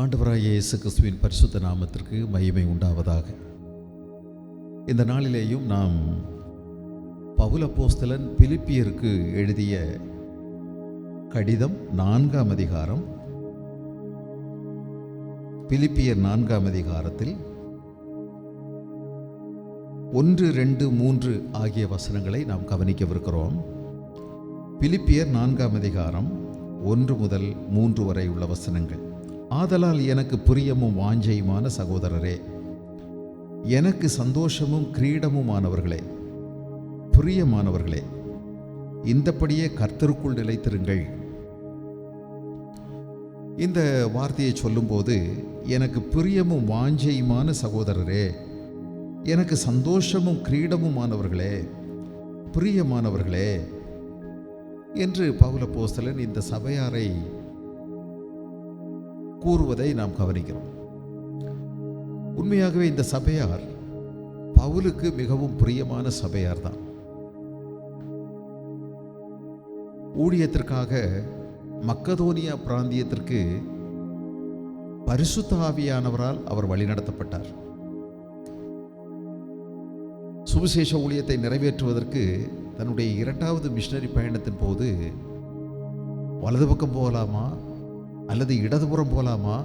ஆண்டவராகிய இயேசு கிறிஸ்துவின் பரிசுத்த நாமத்திற்கு மகிமை உண்டாவதாக. இந்த நாளிலேயும் நாம் பவுல் அப்போஸ்தலன் பிலிப்பியருக்கு எழுதிய கடிதம் 4ஆம் அதிகாரம், பிலிப்பியர் 4ஆம் அதிகாரத்தில் 1, 2, 3 ஆகிய வசனங்களை நாம் கவனிக்கவிருக்கிறோம். பிலிப்பியர் 4ஆம் அதிகாரம் 1 முதல் 3 வரை உள்ள வசனங்கள். ஆதலால் எனக்கு பிரியமும் வாஞ்சையுமான சகோதரரே, எனக்கு சந்தோஷமும் கிரீடமுமானவர்களே, பிரியமானவர்களே, இந்தப்படியே கர்த்தருக்குள் நிலைத்திருங்கள். இந்த வார்த்தையை சொல்லும்போது, எனக்கு பிரியமும் வாஞ்சையுமான சகோதரரே, எனக்கு சந்தோஷமும் கிரீடமுமானவர்களே, பிரியமானவர்களே என்று பவுல் அப்போஸ்தலன் இந்த சபையாரை கூறுவதை நாம் கவனிக்கிறோம். உண்மையாகவே இந்த சபையார் பவுலுக்கு மிகவும் பிரியமான சபையார் தான். ஊழியத்திற்காக மக்கதோனியா பிராந்தியத்திற்கு பரிசுத்த ஆவியானவரால் அவர் வழிநடத்தப்பட்டார். சுவிசேஷ ஊழியத்தை நிறைவேற்றுவதற்கு தன்னுடைய 2வது மிஷனரி பயணத்தின் போது வலது பக்கம் போகலாமா அல்லது இடதுபுறம் போகலாமா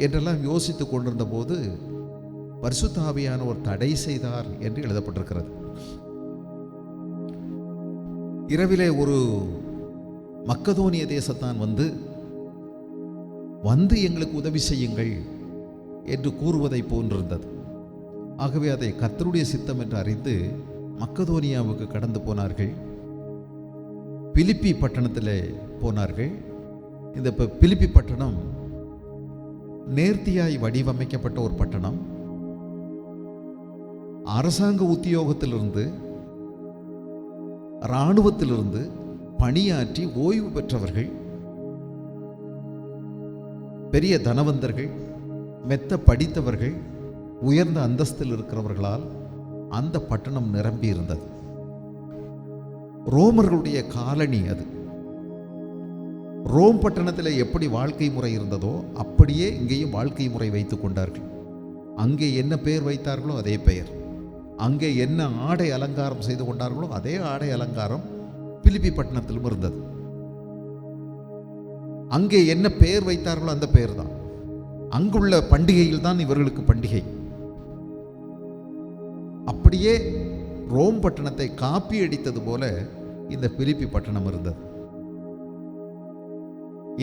என்றெல்லாம் யோசித்து கொண்டிருந்த போது பரிசுத்த ஆவியானவர் தடை செய்தார் என்று எழுதப்பட்டிருக்கிறது. இரவிலே ஒரு மக்கதோனிய தேசத்தான் வந்து எங்களுக்கு உதவி செய்யுங்கள் என்று கூறுவதை போன்றிருந்தது. ஆகவே அதை கர்த்தருடைய சித்தம் என்று அறிந்து மக்கதோனியாவுக்கு கடந்து போனார்கள். பிலிப்பி பட்டணத்தில் போனார்கள். இந்த பிலிப்பி பட்டணம் நேர்த்தியாய் வடிவமைக்கப்பட்ட ஒரு பட்டணம். அரசாங்க உத்தியோகத்திலிருந்து, இராணுவத்திலிருந்து பணியாற்றி ஓய்வு பெற்றவர்கள், பெரிய தனவந்தர்கள், மெத்த படித்தவர்கள், உயர்ந்த அந்தஸ்தில் இருக்கிறவர்களால் அந்த பட்டணம் நிரம்பி இருந்தது. ரோமர்களுடைய காலனி அது. ரோம் பட்டணத்தில் எப்படி வாழ்க்கை முறை இருந்ததோ அப்படியே இங்கேயும் வாழ்க்கை முறை வைத்துக் கொண்டார்கள். அங்கே என்ன பெயர் வைத்தார்களோ அதே பெயர், அங்கே என்ன ஆடை அலங்காரம் செய்து கொண்டார்களோ அதே ஆடை அலங்காரம் பிலிப்பி பட்டணத்திலும் இருந்தது. அங்கே என்ன பெயர் வைத்தார்களோ அந்த பெயர் தான். அங்குள்ள பண்டிகையில் தான் இவர்களுக்கு பண்டிகை. அப்படியே ரோம் பட்டணத்தை காப்பி அடித்தது போல இந்த பிலிப்பி பட்டணம் இருந்தது.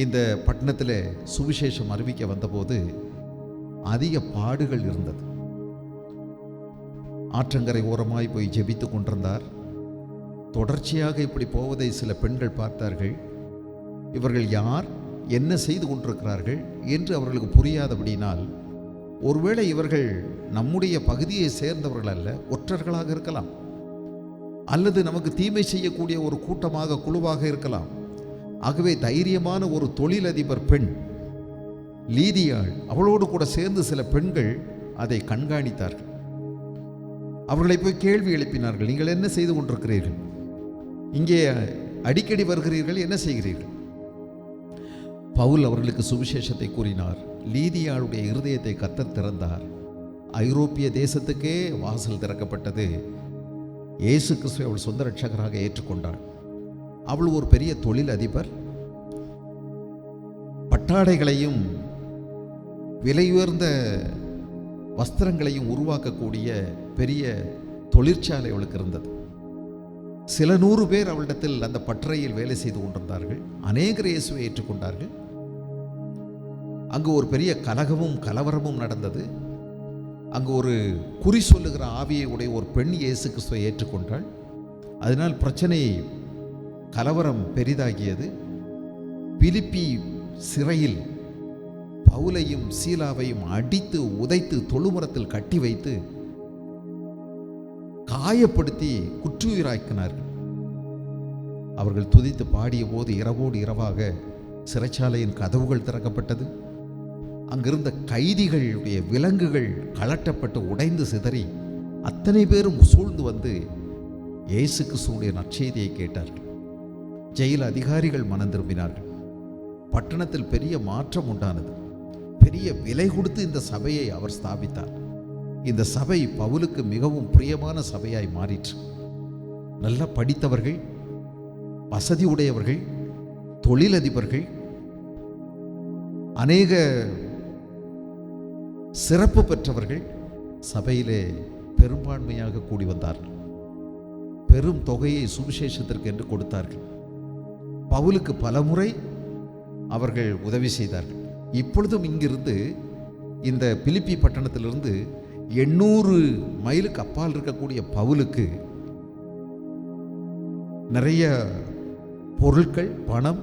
இந்த பட்டணத்தில் சுவிசேஷம் அறிவிக்க வந்தபோது அதிக பாடுகள் இருந்தது. ஆற்றங்கரை ஓரமாய் போய் ஜெபித்து கொண்டிருந்தார். தொடர்ச்சியாக இப்படி போவதை சில பெண்கள் பார்த்தார்கள். இவர்கள் யார், என்ன செய்து கொண்டிருக்கிறார்கள் என்று அவர்களுக்கு புரியாதபடினால், ஒருவேளை இவர்கள் நம்முடைய பகுதியை சேர்ந்தவர்கள் அல்ல, ஒற்றர்களாக இருக்கலாம், அல்லது நமக்கு தீமை செய்யக்கூடிய ஒரு கூட்டமாக, குழுவாக இருக்கலாம். ஆகவே தைரியமான ஒரு தொழிலதிபர் பெண் லீதியாள், அவளோடு கூட சேர்ந்து சில பெண்கள் அதை கண்காணித்தார்கள். அவர்களை போய் கேள்வி எழுப்பினார்கள். நீங்கள் என்ன செய்து கொண்டிருக்கிறீர்கள்? இங்கே அடிக்கடி வருகிறீர்கள், என்ன செய்கிறீர்கள்? பவுல் அவர்களுக்கு சுவிசேஷத்தை கூறினார். லீதியாளுடைய இருதயத்தை கர்த்தர் திறந்தார். ஐரோப்பிய தேசத்துக்கே வாசல் திறக்கப்பட்டது. இயேசு கிறிஸ்துவை அவள் சொந்த ரட்சகராக ஏற்றுக்கொண்டாள். அவள் ஒரு பெரிய தொழில் அதிபர். பட்டாடைகளையும் விலையுயர்ந்த வஸ்திரங்களையும் உருவாக்கக்கூடிய பெரிய தொழிற்சாலை அவளுக்கு இருந்தது. சில 100 பேர் அவளிடத்தில் அந்த பட்டறையில் வேலை செய்து கொண்டிருந்தார்கள். அநேகர் இயேசுவை ஏற்றுக்கொண்டார்கள். அங்கு ஒரு பெரிய கலகமும் கலவரமும் நடந்தது. அங்கு ஒரு குறி சொல்லுகிற ஆவியை உடைய ஒரு பெண் இயேசு கிறிஸ்துவை ஏற்றுக்கொண்டாள். அதனால் பிரச்சனை, கலவரம் பெரிதாகியது. பிலிப்பி சிறையில் பவுலையும் சீலாவையும் அடித்து உதைத்து தொழுமரத்தில் கட்டி வைத்து காயப்படுத்தி குற்றுயிராக்கினார்கள். அவர்கள் துதித்து பாடிய போது இரவோடு இரவாக சிறைச்சாலையின் கதவுகள் திறக்கப்பட்டது. அங்கிருந்த கைதிகளுடைய விலங்குகள் கலட்டப்பட்டு உடைந்து சிதறி அத்தனை பேரும் சூழ்ந்து வந்து இயேசு கிறிஸ்துவுடைய நற்செய்தியை கேட்டார்கள். ஜெயில் அதிகாரிகள் மனம் திரும்பினார்கள். பட்டணத்தில் பெரிய மாற்றம் உண்டானது. பெரிய விலை கொடுத்து இந்த சபையை அவர் ஸ்தாபித்தார். இந்த சபை பவுலுக்கு மிகவும் பிரியமான சபையாய் மாறிற்று. நல்லா படித்தவர்கள், வசதி உடையவர்கள், தொழிலதிபர்கள், அநேக சிறப்பு பெற்றவர்கள் சபையிலே பெரும்பான்மையாக கூடி வந்தார்கள். பெரும் தொகையை சுவிசேஷத்திற்கு என்று கொடுத்தார்கள். பவுலுக்கு பலமுறை அவர்கள் உதவி செய்தார்கள். இப்பொழுதும் இங்கிருந்து இந்த பிலிப்பி பட்டணத்திலிருந்து 800 மைலுக்கு அப்பால் இருக்கக்கூடிய பவுலுக்கு நிறைய பொருட்கள், பணம்,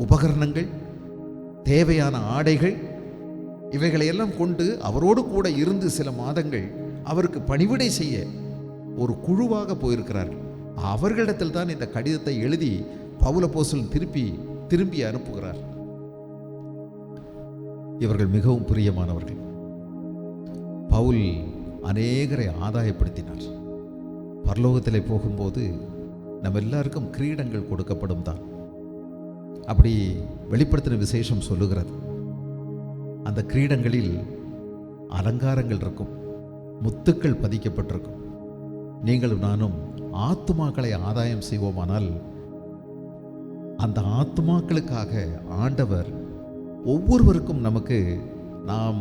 உபகரணங்கள், தேவையான ஆடைகள் இவைகளையெல்லாம் கொண்டு அவரோடு கூட இருந்து சில மாதங்கள் அவருக்கு பணிவிடை செய்ய ஒரு குழுவாக போயிருக்கிறார்கள். அவர்களிடத்தில் தான் இந்த கடிதத்தை எழுதி பவுல் அப்போஸ்தலன் திரும்பி அனுப்புகிறார். இவர்கள் மிகவும் பிரியமானவர்கள். பவுல் அநேகரை ஆதாயப்படுத்தினார். பரலோகத்திலே போகும்போது நம்ம எல்லாருக்கும் கிரீடங்கள் கொடுக்கப்படும் தான். அப்படி வெளிப்படுத்தின விசேஷம் சொல்லுகிறது. அந்த கிரீடங்களில் அலங்காரங்கள் இருக்கும், முத்துக்கள் பதிக்கப்பட்டிருக்கும். நீங்களும் நானும் ஆத்துமாக்களை ஆதாயம் செய்வோமானால் அந்த ஆத்துமாக்களுக்காக ஆண்டவர் ஒவ்வொருவருக்கும் நமக்கு நாம்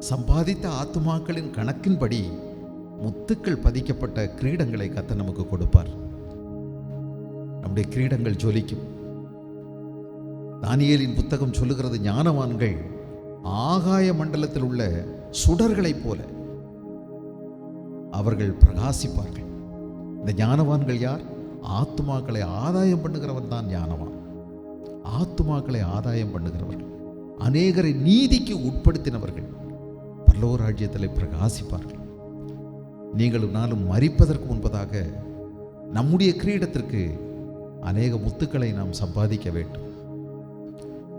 சம்பாதித்த ஆத்துமாக்களின் கணக்கின்படி முத்துக்கள் பதிக்கப்பட்ட கிரீடங்களை கர்த்தர் நமக்கு கொடுப்பார். நம்முடைய கிரீடங்கள் ஜொலிக்கும். தானியேலின் புத்தகம் சொல்லுகிறது, ஞானவான்கள் ஆகாய மண்டலத்தில் உள்ள சுடர்களைப் போல அவர்கள் பிரகாசிப்பார்கள். இந்த ஞானவான்கள் யார்? ஆத்துமாக்களை ஆதாயம் பண்ணுகிறவன் தான் ஞானவான். ஆத்துமாக்களை ஆதாயம் பண்ணுகிறவர்கள், அநேகரை நீதிக்கு உட்படுத்தினவர்கள் பரலோக ராஜ்யத்தில் பிரகாசிப்பார்கள். நீங்களும் நானும் மரிப்பதற்கு முன்பதாக நம்முடைய கிரீடத்திற்கு அநேக முத்துக்களை நாம் சம்பாதிக்க வேண்டும்.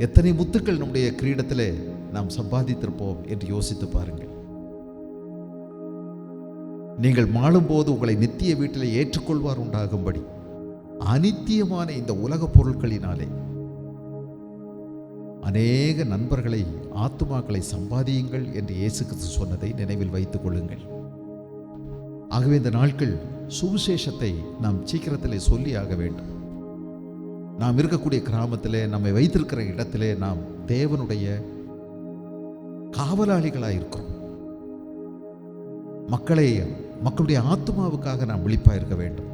எத்தனை முத்துக்கள் நம்முடைய கிரீடத்திலே நாம் சம்பாதித்திருப்போம் என்று யோசித்து பாருங்கள். நீங்கள் மாளும்போது உங்களை நித்திய வீட்டில் ஏற்றுக்கொள்வார் உண்டாகும்படி அனித்தியமான இந்த உலக பொருட்களினாலே அநேக நண்பர்களை, ஆத்துமாக்களை சம்பாதியுங்கள் என்று இயேசு கிறிஸ்து சொன்னதை நினைவில் வைத்துக் கொள்ளுங்கள். ஆகவே இந்த நாட்கள் சுவிசேஷத்தை நாம் சீக்கிரத்திலே சொல்லி ஆக வேண்டும். நாம் இருக்கக்கூடிய கிராமத்திலே, நம்மை வைத்திருக்கிற இடத்திலே நாம் தேவனுடைய காவலாளிகளாக இருக்கிறோம். மக்களுடைய ஆத்துமாவுக்காக நாம் விழிப்பாக இருக்க வேண்டும்.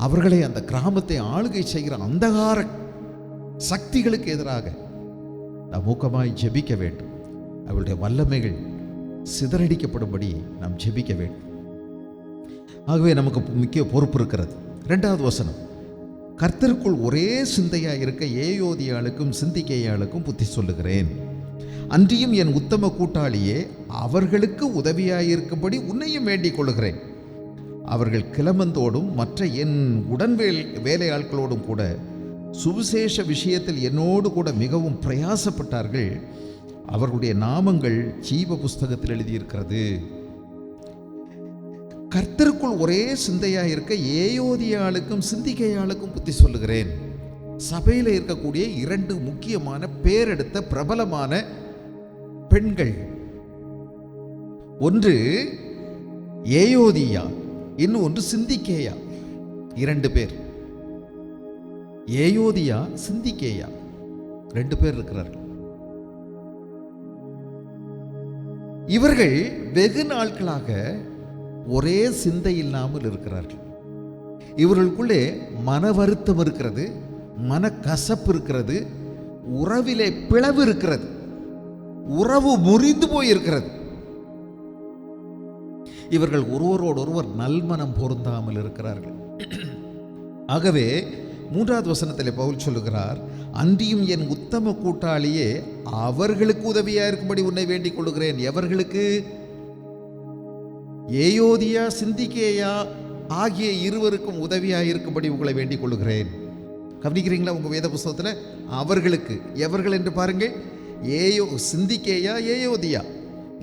அவர்களை, அந்த கிராமத்தை ஆளுகை செய்கிற அந்தகார சக்திகளுக்கு எதிராக நாம் ஊக்கமாய் ஜெபிக்க வேண்டும். அவருடைய வல்லமைகள் சிதறடிக்கப்படும்படி நாம் ஜெபிக்க வேண்டும். ஆகவே நமக்கு முக்கிய பொறுப்பு இருக்கிறது. 2வது வசனம், கர்த்தருக்குள் ஒரே சிந்தையாக இருக்க ஏயோதியாளுக்கும் சிந்திக்கேயாளுக்கும் புத்தி சொல்லுகிறேன். அன்றியும் என் உத்தம கூட்டாளியே, அவர்களுக்கு உதவியாயிருக்கும்படி உன்னையும் வேண்டிக் கொள்கிறேன். அவர்கள் கிளமந்தோடும் மற்ற என் வேலையாட்களோடும் கூட சுவிசேஷ விஷயத்தில் என்னோடு கூட மிகவும் பிரயாசப்பட்டார்கள். அவர்களுடைய நாமங்கள் ஜீவ புஸ்தகத்தில் எழுதியிருக்கிறது. கர்த்தருக்குள் ஒரே சிந்தையாக இருக்க ஏயோதியாளுக்கும் சிந்திக்கையாளுக்கும் புத்தி சொல்லுகிறேன். சபையில் இருக்கக்கூடிய 2 முக்கியமான பேரெடுத்த பிரபலமான பெண்கள், ஒன்று ஏயோதியா, இன்னொன்று சிந்திக்கேயா. 2 பேர், ஏயோதியா, சிந்திக்கேயா, 2 பேர் இருக்கிறார்கள். இவர்கள் வெகு நாட்களாக ஒரே சிந்தை இல்லாமல் இருக்கிறார்கள். இவர்களுக்குள்ளே மன வருத்தம் இருக்கிறது, மனக்கசப்பு இருக்கிறது, உறவிலே பிளவு இருக்கிறது, உறவு முறிந்து போயிருக்கிறது. இவர்கள் ஒருவரோடொருவர் நல்மனம் பொருந்தாமல் இருக்கிறார்கள். ஆகவே 3வது வசனத்தில் பவுல் சொல்லுகிறார், அன்றியும் என் உத்தம கூட்டாளியே, அவர்களுக்கு உதவியாக இருக்கும்படி உன்னை வேண்டிக் கொள்கிறேன். எவர்களுக்கு? ஏயோதியா, சிந்திக்கேயா ஆகிய இருவருக்கும் உதவியாக இருக்கும்படி உங்களை வேண்டிக் கொள்கிறேன். கவனிக்கிறீங்களா உங்கள் வேத புஸ்தகத்தில்? அவர்களுக்கு, எவர்கள் என்று பாருங்கள், சிந்திக்கேயா, ஏயோதியா,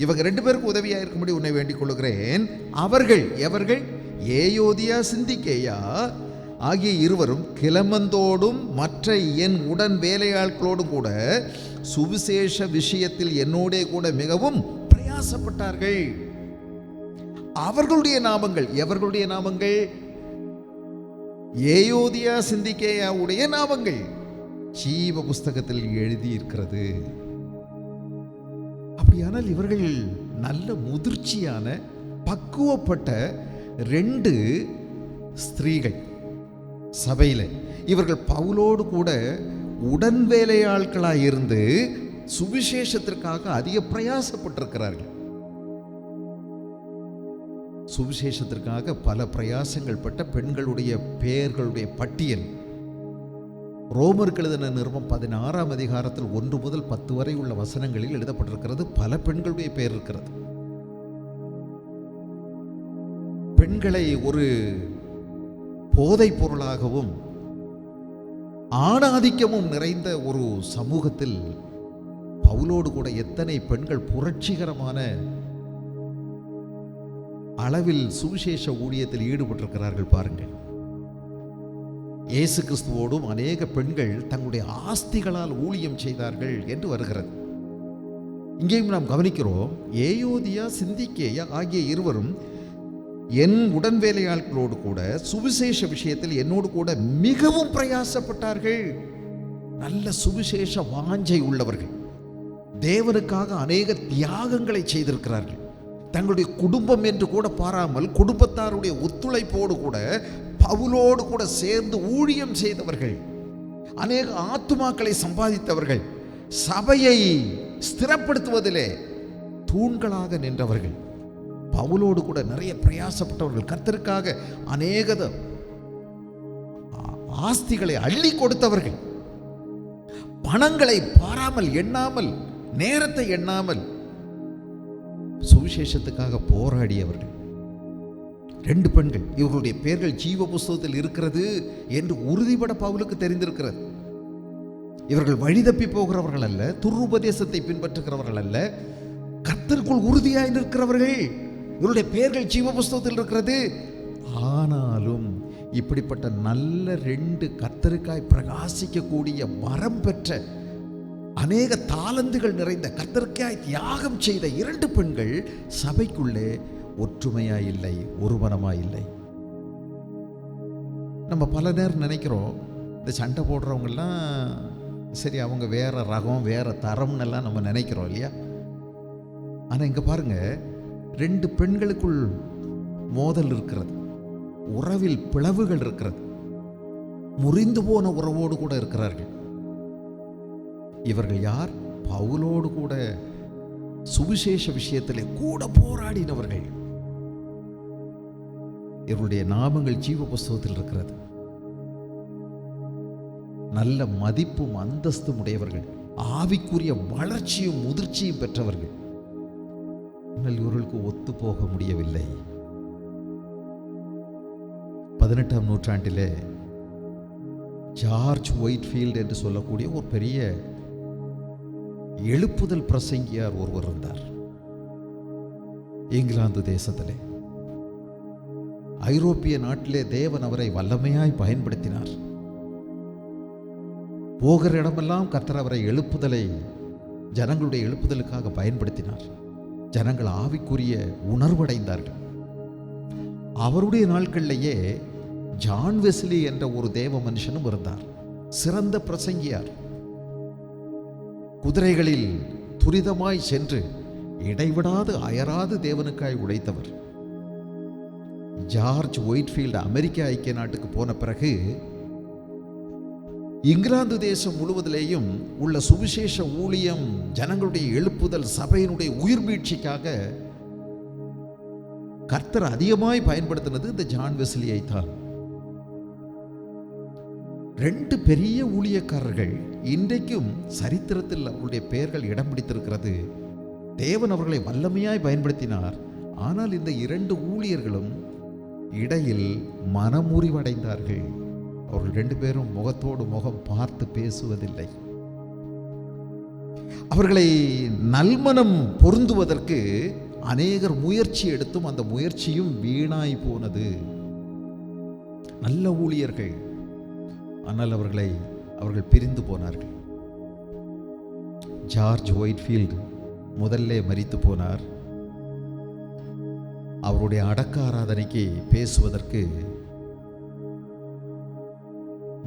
இவங்க 2 பேருக்கு உதவியாக இருக்கும்படி உன்னை வேண்டிக் கொள்கிறேன். அவர்கள் எவர்கள்? ஏயோதியா, சிந்திக்கேயா. ஆகிய இருவரும் கிலமந்தோடும் மற்ற என் உடன் வேலையாட்களோடும் கூட சுவிசேஷ விஷயத்தில் என்னோடே கூட மிகவும் பிரயாசப்பட்டார்கள். அவர்களுடைய நாமங்கள், எவர்களுடைய நாமங்கள்? ஏயோதியா சிந்திக்கேயாவுடைய நாமங்கள் ஜீவ புஸ்தகத்தில் எழுதியிருக்கிறது. அப்படியானால் இவர்கள் நல்ல முதிர்ச்சியான பக்குவப்பட்ட 2 ஸ்திரீகள் சபையில். இவர்கள் பவுலோடு கூட உடன் வேலையாட்களாக இருந்து சுவிசேஷத்திற்காக அதிக பிரயாசப்பட்டிருக்கிறார்கள். சுவிசேஷத்திற்காக பல பிரயாசங்கள் பட்ட பெண்களுடைய பெயர்களுடைய பட்டியல் ரோமருக்கு எழுதின நிருபம் 16ஆம் அதிகாரத்தில் 1 முதல் 10 வரை உள்ள வசனங்களில் எழுதப்பட்டிருக்கிறது. பல பெண்களுடைய பெயர் இருக்கிறது. பெண்களை ஒரு போதைப் பொருளாகவும் ஆணாதிக்கமும் நிறைந்த ஒரு சமூகத்தில் பவுலோடு கூட எத்தனை பெண்கள் புரட்சிகரமான அளவில் சுவிசேஷ ஊழியத்தில் ஈடுபட்டிருக்கிறார்கள் பாருங்கள். இயேசு கிறிஸ்துவோடும் அநேக பெண்கள் தங்களுடைய ஆஸ்திகளால் ஊழியம் செய்தார்கள் என்று வருகிறது. இங்கேயும் நாம் கவனிக்கிறோம், ஏயோதியா சிந்திக்கேயா ஆகிய இருவரும் என் உடன் வேலையாட்களோடு கூட சுவிசேஷ விஷயத்தில் என்னோடு கூட மிகவும் பிரயாசப்பட்டார்கள். நல்ல சுவிசேஷ வாஞ்சை உள்ளவர்கள், தேவனுக்காக அநேக தியாகங்களை செய்திருக்கிறார்கள். தங்களுடைய குடும்பம் என்று கூட பாராமல் குடும்பத்தாருடைய ஒத்துழைப்போடு கூட பவுலோடு கூட சேர்ந்து ஊழியம் செய்தவர்கள், அநேக ஆத்துமாக்களை சம்பாதித்தவர்கள், சபையை ஸ்திரப்படுத்துவதிலே தூண்களாக நின்றவர்கள், பவுலோடு கூட நிறைய பிரயாசப்பட்டவர்கள், கர்த்தருக்காக அநேக ஆஸ்திகளை அள்ளி கொடுத்தவர்கள், பணங்களை பாராமல் எண்ணாமல் நேரத்தை எண்ணாமல் சுவிசேஷத்துக்காக போராடியவர்கள். 2 பெண்கள், இவர்களுடைய பெயர்கள் ஜீவ புஸ்தகத்தில் இருக்கிறது என்று உறுதிபட பவுலுக்கு தெரிந்திருக்கிறது. இவர்கள் வழிதப்பி போகிறவர்கள் அல்ல, துருபதேசத்தை பின்பற்றுகிறவர்கள் அல்ல, கர்த்தருக்குள் உறுதியாய் நிற்கிறவர்கள். இவருடைய பெயர்கள் ஜீவ புஸ்தகத்தில் இருக்கிறது. ஆனாலும் இப்படிப்பட்ட நல்ல 2 கர்த்தருக்காய் பிரகாசிக்கக்கூடிய வரம் பெற்ற அநேக தாளந்துகள் நிறைந்த கர்த்தருக்காய் தியாகம் செய்த 2 பெண்கள் சபைக்குள்ளே ஒற்றுமையாய் இல்லை, ஒருமனமாய் இல்லை. நம்ம பல நேரம் நினைக்கிறோம், இந்த சண்டை போடுறவங்கெல்லாம் சரி அவங்க வேற ரகம் வேற தரம்னு எல்லாம் நம்ம நினைக்கிறோம் இல்லையா? ஆனால் இங்கே பாருங்க, 2 பெண்களுக்குள் மோதல் இருக்கிறது, உறவில் பிளவுகள் இருக்கிறது, முறிந்து போன உறவோடு கூட இருக்கிறார்கள். இவர்கள் யார்? பவுலோடு கூட சுவிசேஷ விஷயத்திலே கூட போராடினவர்கள். இவருடைய நாமங்கள் ஜீவ புஸ்தகத்தில் இருக்கிறது. நல்ல மதிப்பும் அந்தஸ்தும் உடையவர்கள், ஆவிக்குரிய வளர்ச்சியும் முதிர்ச்சியும் பெற்றவர்கள். ஆனால் இவர்களுக்கு ஒத்து போக முடியவில்லை. 18ஆம் நூற்றாண்டிலே ஜார்ஜ் ஒயிட்ஃபீல்ட் என்று சொல்லக்கூடிய ஒரு பெரிய எழுப்புதல் பிரசங்கியார் ஒருவர் இருந்தார். இங்கிலாந்து தேசத்திலே, ஐரோப்பிய நாட்டிலே தேவன் அவரை வல்லமையாய் பயன்படுத்தினார். போகிற இடமெல்லாம் கர்த்தர் அவரை ஜனங்களுடைய எழுப்புதலுக்காக பயன்படுத்தினார். ஜனங்கள் ஆவிக்குரிய உணர்வடைந்தார்கள். அவருடைய நாட்களிலேயே ஜான் வெஸ்லி என்ற ஒரு தேவ மனுஷனும் இருந்தார். சிறந்த பிரசங்கியார். குதிரைகளில் துரிதமாய் சென்று இடைவிடாது அயராது தேவனுக்காய் உழைத்தவர். ஜார்ஜ் ஒயிட்ஃபீல்டு அமெரிக்க ஐக்கிய நாட்டுக்கு போன பிறகு இங்கிலாந்து தேசம் முழுவதிலேயும் உள்ள சுவிசேஷ ஊழியம், ஜனங்களுடைய எழுப்புதல், சபையினுடைய உயிர் மீட்சிக்காக கர்த்தர் அதிகமாய் பயன்படுத்தினது இந்த ஜான் வெஸ்லியை தான். 2 பெரிய ஊழியக்காரர்கள் இன்றைக்கும் சரித்திரத்தில் அவருடைய பெயர்கள் இடம் பிடித்திருக்கிறது. தேவன் அவர்களை வல்லமையாய் பயன்படுத்தினார். ஆனால் இந்த 2 ஊழியர்களும் இடையில் மனமுறிவடைந்தார்கள். அவர்கள் 2 பேரும் முகத்தோடு முகம் பார்த்து பேசுவதில்லை. அவர்களை நல்மனம் பொருந்துவதற்கு அநேகர் முயற்சி எடுத்தும் அந்த முயற்சியும் வீணாய் போனது. நல்ல ஊழியர்கள். ஆனால் அவர்கள் பிரிந்து போனார்கள். ஜார்ஜ் ஒயிட்ஃபீல்டு முதல்ல மரித்து போனார். அவருடைய அடக்க ஆராதனைக்கு பேசுவதற்கு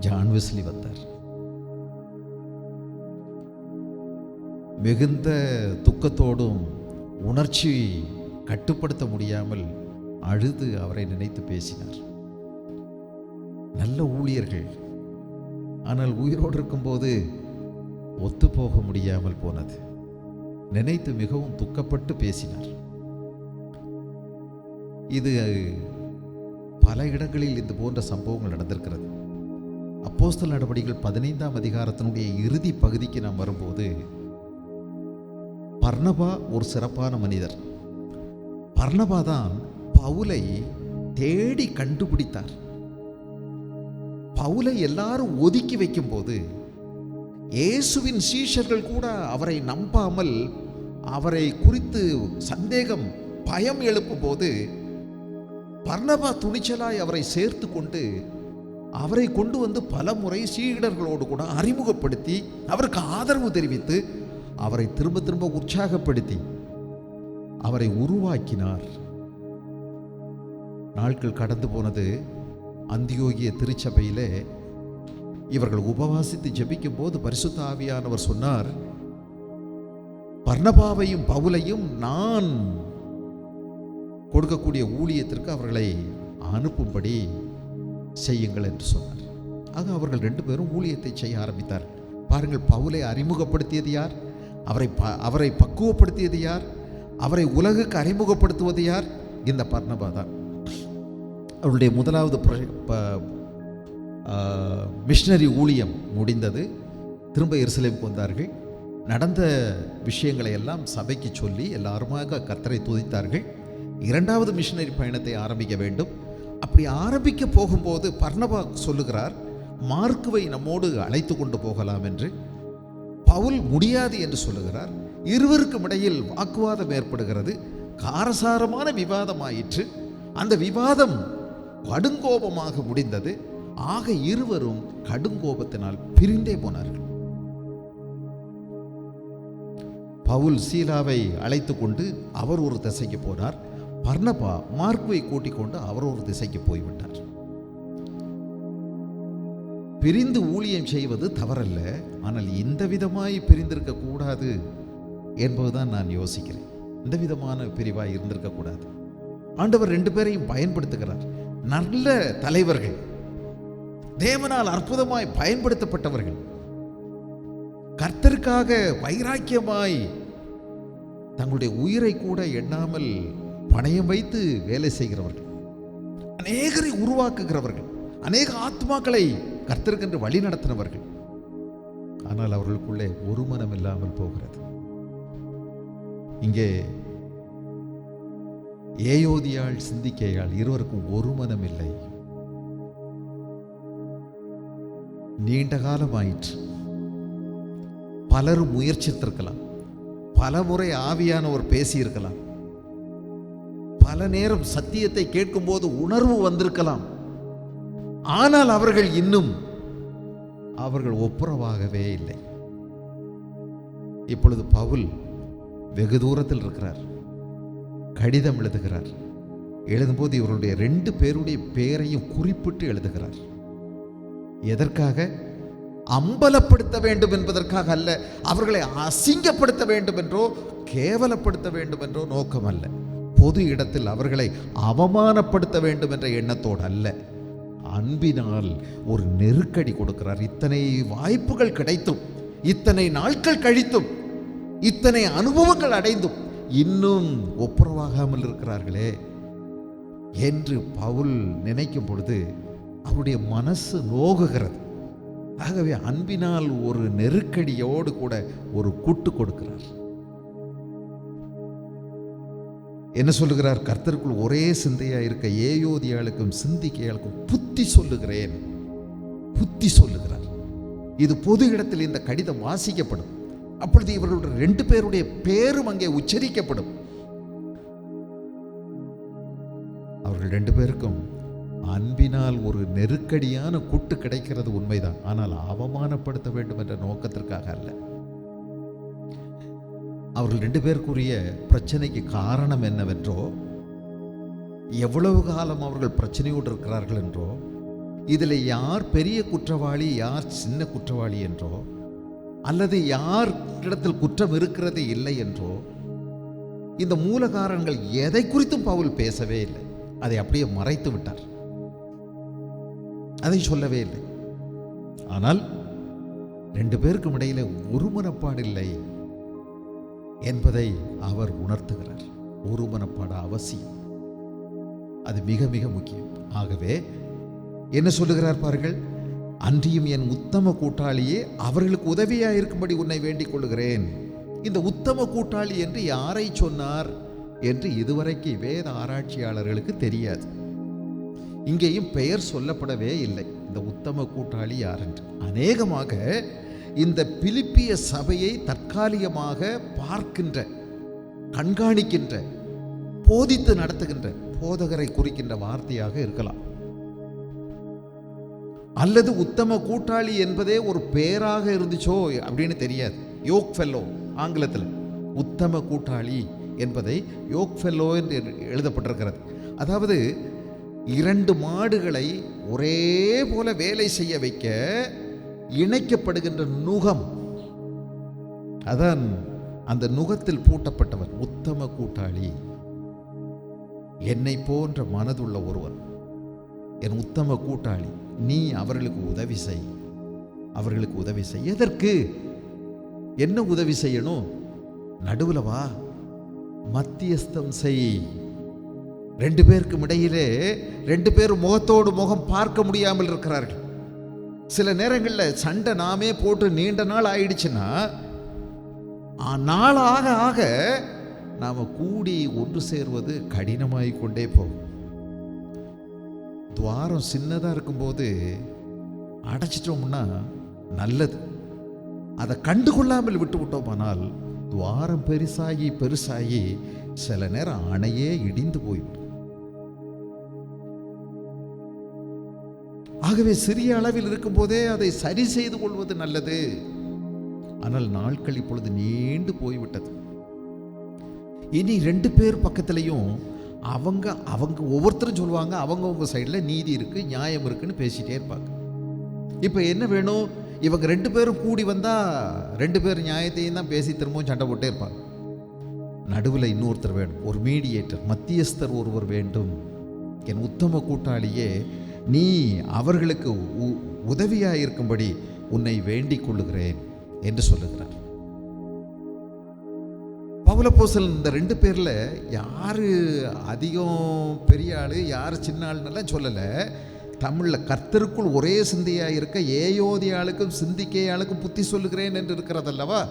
ஜான் வெஸ்லி வந்தார். மிகுந்த துக்கத்தோடும் உணர்ச்சி கட்டுப்படுத்த முடியாமல் அழுது அவரை நினைத்து பேசினார். நல்ல ஊழியர்கள், ஆனால் உயிரோடு இருக்கும்போது ஒத்துப்போக முடியாமல் போனது. நினைத்து மிகவும் துக்கப்பட்டு பேசினார். இது பல இடங்களில் இந்த போன்ற சம்பவங்கள் நடந்திருக்கிறது. அப்போஸ்தலர் நடவடிக்கைகள் 15ஆம் அதிகாரத்தினுடைய இறுதி பகுதிக்கு நாம் வரும்போது, பர்னபா ஒரு சிறப்பான மனிதர். பர்னபா தான் பவுலை தேடி கண்டுபிடித்தார். பவுலை எல்லாரும் ஒதுக்கி வைக்கும் போது இயேசுவின் சீஷர்கள் கூட அவரை நம்பாமல் அவரை குறித்து சந்தேகம், பயம் எழுப்பும் போது பர்னபா துணிச்சலாய் அவரை சேர்த்து கொண்டு அவரை கொண்டு வந்து பல முறை சீடர்களோடு கூட அறிமுகப்படுத்தி அவருக்கு ஆதரவு தெரிவித்து அவரை திரும்ப திரும்ப உற்சாகப்படுத்தி அவரை உருவாக்கினார். நாட்கள் கடந்து போனது. அந்தியோகிய திருச்சபையிலே இவர்கள் உபவாசித்து ஜெபிக்கும் போது பரிசுத்த ஆவியானவர் சொன்னார், பர்னபாவையும் பவுலையும் நான் கொடுக்கக்கூடிய ஊழியத்திற்கு அவர்களை அனுப்பும்படி செய்யுங்கள் என்று சொன்னார். ஆக அவர்கள் 2 பேரும் ஊழியத்தை செய்ய ஆரம்பித்தார். பாருங்கள், பவுலை அறிமுகப்படுத்தியது யார்? அவரை பக்குவப்படுத்தியது யார்? அவரை உலகுக்கு அறிமுகப்படுத்துவது யார்? இந்த பர்னபா தான். அவருடைய முதலாவது மிஷனரி ஊழியம் முடிந்தது. திரும்ப எருசலேமுக்கு வந்தார்கள். நடந்த விஷயங்களை எல்லாம் சபைக்கு சொல்லி எல்லாருமாக கர்த்தரை துதித்தார்கள். 2வது மிஷனரி பயணத்தை ஆரம்பிக்க வேண்டும். அப்படி ஆரம்பிக்க போகும்போது பர்னபா சொல்லுகிறார், மார்க்குவை நம்மோடு அழைத்து கொண்டு போகலாம் என்று. பவுல் முடியாது என்று சொல்லுகிறார். இருவருக்கும் இடையில் வாக்குவாதம் ஏற்படுகிறது. காரசாரமான விவாதம் ஆயிற்று. அந்த விவாதம் கடுங்கோபமாக முடிந்தது. ஆக இருவரும் கடுங்கோபத்தினால் பிரிந்தே போனார்கள். பவுல் சீலாவை அழைத்து கொண்டு அவர் ஒரு திசைக்கு போனார். பர்னபா மார்க்குவை கூட்டிக் கொண்டு அவர் ஒரு திசைக்கு போய்விட்டார். பிரிந்து ஊழியம் செய்வது தவறல்ல, ஆனால் இந்த விதமாய் பிரிந்திருக்க கூடாது என்பதுதான் நான் யோசிக்கிறேன். இந்த விதமான பிரிவாய் இருந்திருக்க கூடாது. ஆண்டவர் 2 பேரையும் பயன்படுத்துகிறார். நல்ல தலைவர்கள், தேவனால் அற்புதமாய் பயன்படுத்தப்பட்டவர்கள், கர்த்தருக்காக வைராக்கியமாய் தங்களுடைய உயிரை கூட எண்ணாமல் பணயம் வைத்து வேலை செய்கிறவர்கள், அநேகரை உருவாக்குகிறவர்கள், அநேக ஆத்மாக்களை கர்த்தருக்கென்று வழி நடத்தினவர்கள். ஆனால் அவர்களுக்குள்ளே ஒரு மனம் இல்லாமல் போகிறது. இங்கே ஏயோதியாள் சிந்திக்கையாள் இருவருக்கும் ஒரு மனம் இல்லை. நீண்ட காலமாயிற்று. பலரும் முயற்சித்திருக்கலாம், பல முறை ஆவியானவர் பேசியிருக்கலாம், பல நேரம் சத்தியத்தை கேட்கும் போது உணர்வு வந்திருக்கலாம். ஆனால் அவர்கள் ஒப்புரவாகவே இல்லை. இப்பொழுது பவுல் வெகு தூரத்தில் இருக்கிறார். கடிதம் எழுதுகிறார். எழுதும்போது இவருடைய 2 பேருடைய பெயரையும் குறிப்பிட்டு எழுதுகிறார். எதற்காக? அம்பலப்படுத்த வேண்டும் என்பதற்காக அல்ல. அவர்களை அசிங்கப்படுத்த வேண்டும் என்றோ கேவலப்படுத்த வேண்டும் என்றோ நோக்கம் அல்ல. பொது இடத்தில் அவர்களை அவமானப்படுத்த வேண்டும் என்ற எண்ணத்தோடு அல்ல. அன்பினால் ஒரு நெருக்கடி கொடுக்கிறார். இத்தனை வாய்ப்புகள் கிடைத்தும், இத்தனை நாட்கள் கழித்தும், இத்தனை அனுபவங்கள் அடைந்தும் இன்னும் ஒப்புரவாகாமல் இருக்கிறார்களே என்று பவுல் நினைக்கும் பொழுது அவருடைய மனசு நோகுகிறது. ஆகவே அன்பினால் ஒரு நெருக்கடியோடு கூட ஒரு கூட்டு கொடுக்கிறார். என்ன சொல்லுகிறார்? கர்த்தருக்குள் ஒரே சிந்தையா இருக்க ஏயோதியாளுக்கும் சிந்திக்கையாளுக்கும் புத்தி சொல்லுகிறேன். புத்தி சொல்லுகிறார். இது பொது இடத்தில் இந்த கடிதம் வாசிக்கப்படும். அப்பொழுது இவர்களுடைய 2 பேருடைய பேரும் அங்கே உச்சரிக்கப்படும். அவர்கள் 2 பேருக்கும் அன்பினால் ஒரு நெருக்கடியான கூட்டு கிடைக்கிறது உண்மைதான், ஆனால் அவமானப்படுத்த வேண்டும் என்ற நோக்கத்திற்காக அல்ல. அவர்கள் 2 பேருக்குரிய பிரச்சனைக்கு காரணம் என்னவென்றோ, எவ்வளவு காலம் அவர்கள் பிரச்சனையோடு இருக்கிறார்கள் என்றோ, இதில் யார் பெரிய குற்றவாளி யார் சின்ன குற்றவாளி என்றோ, அல்லது யார் இடத்தில் குற்றம் இருக்கிறது இல்லை என்றோ, இந்த மூல காரணங்கள் எதை குறித்தும் பவுல் பேசவே இல்லை. அதை அப்படியே மறைத்து விட்டார், அதை சொல்லவே இல்லை. ஆனால் 2 பேருக்கும் இடையில ஒருமனப்பாடு இல்லை என்பதை அவர் உணர்த்துகிறார். ஒருமனப்பாடு அவசியம், அது மிக மிக முக்கியம். ஆகவே என்ன சொல்லுகிறார் பாருங்கள், அன்றியும் என் உத்தம கூட்டாளியே அவர்களுக்கு உதவியாக இருக்கும்படி உன்னை வேண்டிக் கொள்கிறேன். இந்த உத்தம கூட்டாளி என்று யாரை சொன்னார் என்று இதுவரைக்கு வேத ஆராய்ச்சியாளர்களுக்கு தெரியாது. இங்கேயும் பெயர் சொல்லப்படவே இல்லை இந்த உத்தம கூட்டாளி யார் என்று. அநேகமாக இந்த பிலிப்பிய சபையை தற்காலிகமாக பார்க்கின்ற, கண்காணிக்கின்ற, போதித்து நடத்துகின்ற போதகரை குறிக்கின்ற வார்த்தையாக இருக்கலாம். அல்லது உத்தம கூட்டாளி என்பதே ஒரு பெயராக இருந்துச்சோ அப்படின்னு தெரியாது. யோக் ஃபெல்லோ, ஆங்கிலத்தில் உத்தம கூட்டாளி என்பதை யோக் ஃபெல்லோ என்று எழுதப்பட்டிருக்கிறது. அதாவது 2 மாடுகளை ஒரே போல வேலை செய்ய வைக்க இணைக்கப்படுகின்ற நுகம், அதான் அந்த நுகத்தில் பூட்டப்பட்டவர் உத்தம கூட்டாளி. என்னை போன்ற மனதுள்ள ஒருவன் என் உத்தம கூட்டாளி, நீ அவர்களுக்கு உதவி செய், அவர்களுக்கு உதவி செய். எதற்கு, என்ன உதவி செய்யணும்? நடுவில் வா, மத்தியஸ்தம் செய். 2 பேருக்கும் இடையிலே 2 பேரும் முகத்தோடு முகம் பார்க்க முடியாமல் இருக்கிறார்கள். சில நேரங்களில் சண்டை நாமே போட்டு நீண்ட நாள் ஆயிடுச்சுன்னா, நாள் ஆக ஆக நாம் கூடி ஒன்று சேர்வது கடினமாகிக் கொண்டே போகும். துவாரம் சின்னதாக இருக்கும்போது அடைச்சிட்டோம்னா நல்லது. அதை கண்டுகொள்ளாமல் விட்டு விட்டோமானால் துவாரம் பெருசாகி பெருசாகி சில நேரம் அணையே இடிந்து போய்விடும். ஆகவே சிறிய அளவில் இருக்கும்போதே அதை சரி செய்து கொள்வது நல்லது. ஆனால் நாட்கள் இப்பொழுது நீண்டு போய்விட்டது. இனி 2 பேர் பக்கத்திலையும் அவங்க ஒவ்வொருத்தரும் சொல்லுவாங்க, அவங்க சைடில் நீதி இருக்கு, நியாயம் இருக்குன்னு பேசிட்டே இருப்பாங்க. இப்போ என்ன வேணும்? இவங்க 2 பேரும் கூடி வந்தால் 2 பேர் நியாயத்தையும் தான் பேசி திரும்பவும் சண்டை போட்டே இருப்பாங்க. நடுவில் இன்னொருத்தர் வேணும், ஒரு மீடியேட்டர், மத்தியஸ்தர் ஒருவர் வேண்டும். என் உத்தம கூட்டாளியே, நீ அவர்களுக்கு உதவியாக இருக்கும்படி உன்னை வேண்டிக் கொள்ளுகிறேன் என்று சொல்லுகிறார். பவுலப்போஸ்தலன் இந்த 2 பேரில் யார் அதிகம் பெரிய ஆள், யார் சின்ன ஆளுன்னெல்லாம் சொல்லலை. தமிழில் கர்த்தருக்குள் ஒரே சிந்தையாக இருக்க ஏயோதியாளுக்கும் சிந்திக்கையாளுக்கும் புத்தி சொல்லுகிறேன் என்று இருக்கிறதல்லவா,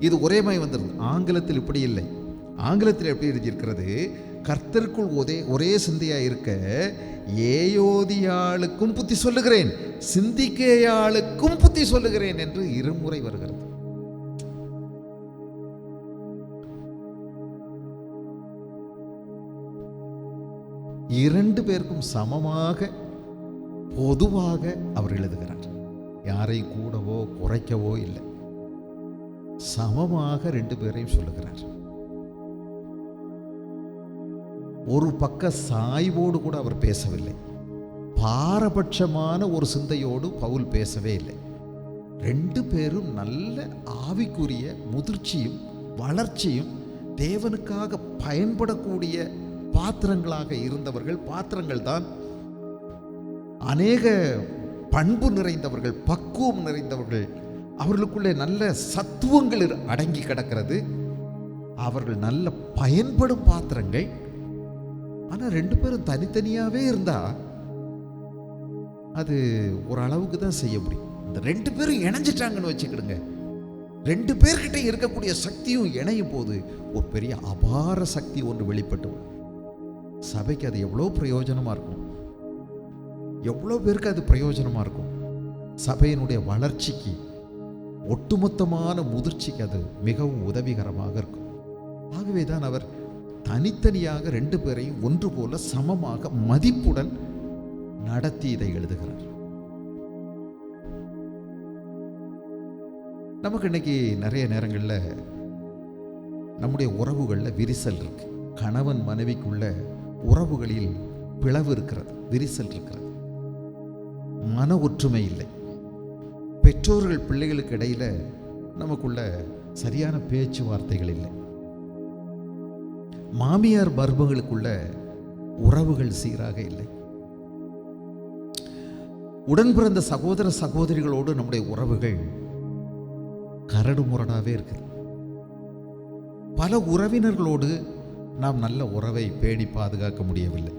இது ஒரே மாதிரி வந்துடுது. ஆங்கிலத்தில் இப்படி இல்லை. ஆங்கிலத்தில் எப்படி எழுதியிருக்கிறது? கர்த்தருக்குள் ஒரே சிந்தையாக இருக்க ஏயோதியாளுக்கும் புத்தி சொல்லுகிறேன், சிந்திக்கையாளுக்கும் புத்தி சொல்லுகிறேன் என்று இருமுறை வருகிறது. இரண்டு பேருக்கும் சமமாக பொதுவாக அவர் எழுதுகிறார். யாரையும் கூடவோ குறைக்கவோ இல்லை, சமமாக 2 பேரையும் சொல்லுகிறார். ஒரு பக்க சாய்வோடு கூட அவர் பேசவில்லை, பாரபட்சமான ஒரு சிந்தையோடு பவுல் பேசவே இல்லை. 2 பேரும் நல்ல ஆவிக்குரிய முதிர்ச்சியும் வளர்ச்சியும் தேவனுக்காக பயன்படக்கூடிய பாத்திரங்களாக இருந்தவர்கள். பாத்திரங்கள் தான் அநேக பண்பு நிறைந்தவர்கள், பக்குவம் நிறைந்தவர்கள், அவர்களுக்குள்ளே நல்ல சத்துவங்கள் அடங்கி கிடக்கிறது. அவர்கள் நல்ல பயன்படும் பாத்திரங்கள். ஆனால் 2 பேரும் தனித்தனியாகவே இருந்தா அது ஒரு அளவுக்கு தான் செய்ய முடியும். இந்த 2 பேரும் இணைஞ்சிட்டாங்கன்னு வச்சுக்கிடுங்க, 2 பேர்கிட்ட இருக்கக்கூடிய சக்தியும் இணையும் போது ஒரு பெரிய அபார சக்தி ஒன்று வெளிப்பட்டு சபைக்கு அது எவ்வளோ பிரயோஜனமாக இருக்கும், எவ்வளோ பேருக்கு அது பிரயோஜனமாக இருக்கும். சபையினுடைய வளர்ச்சிக்கு, ஒட்டுமொத்தமான முதிர்ச்சிக்கு அது மிகவும் உதவிகரமாக இருக்கும். ஆகவே தான் அவர் தனித்தனியாக 2 பேரையும் ஒன்று போல சமமாக மதிப்புடன் நடத்தி இதை எழுதுகிறார். நமக்கு இன்னைக்கு நிறைய நேரங்களில் நம்முடைய உறவுகளில் விரிசல் இருக்கு. கணவன் மனைவிக்குள்ள உறவுகளில் பிளவு இருக்கிறது, விரிசல் இருக்கிறது, மன ஒற்றுமை இல்லை. பெற்றோர்கள் பிள்ளைகளுக்கு இடையில நமக்குள்ள சரியான பேச்சுவார்த்தைகள் இல்லை. மாமியார் மருமகளுக்குள்ள உறவுகள் சீராக இல்லை. உடன் பிறந்த சகோதர சகோதரிகளோடு நம்முடைய உறவுகள் கரடு முரடாவே இருக்குது. பல உறவினர்களோடு நாம் நல்ல உறவை பேணி பாதுகாக்க முடியவில்லை.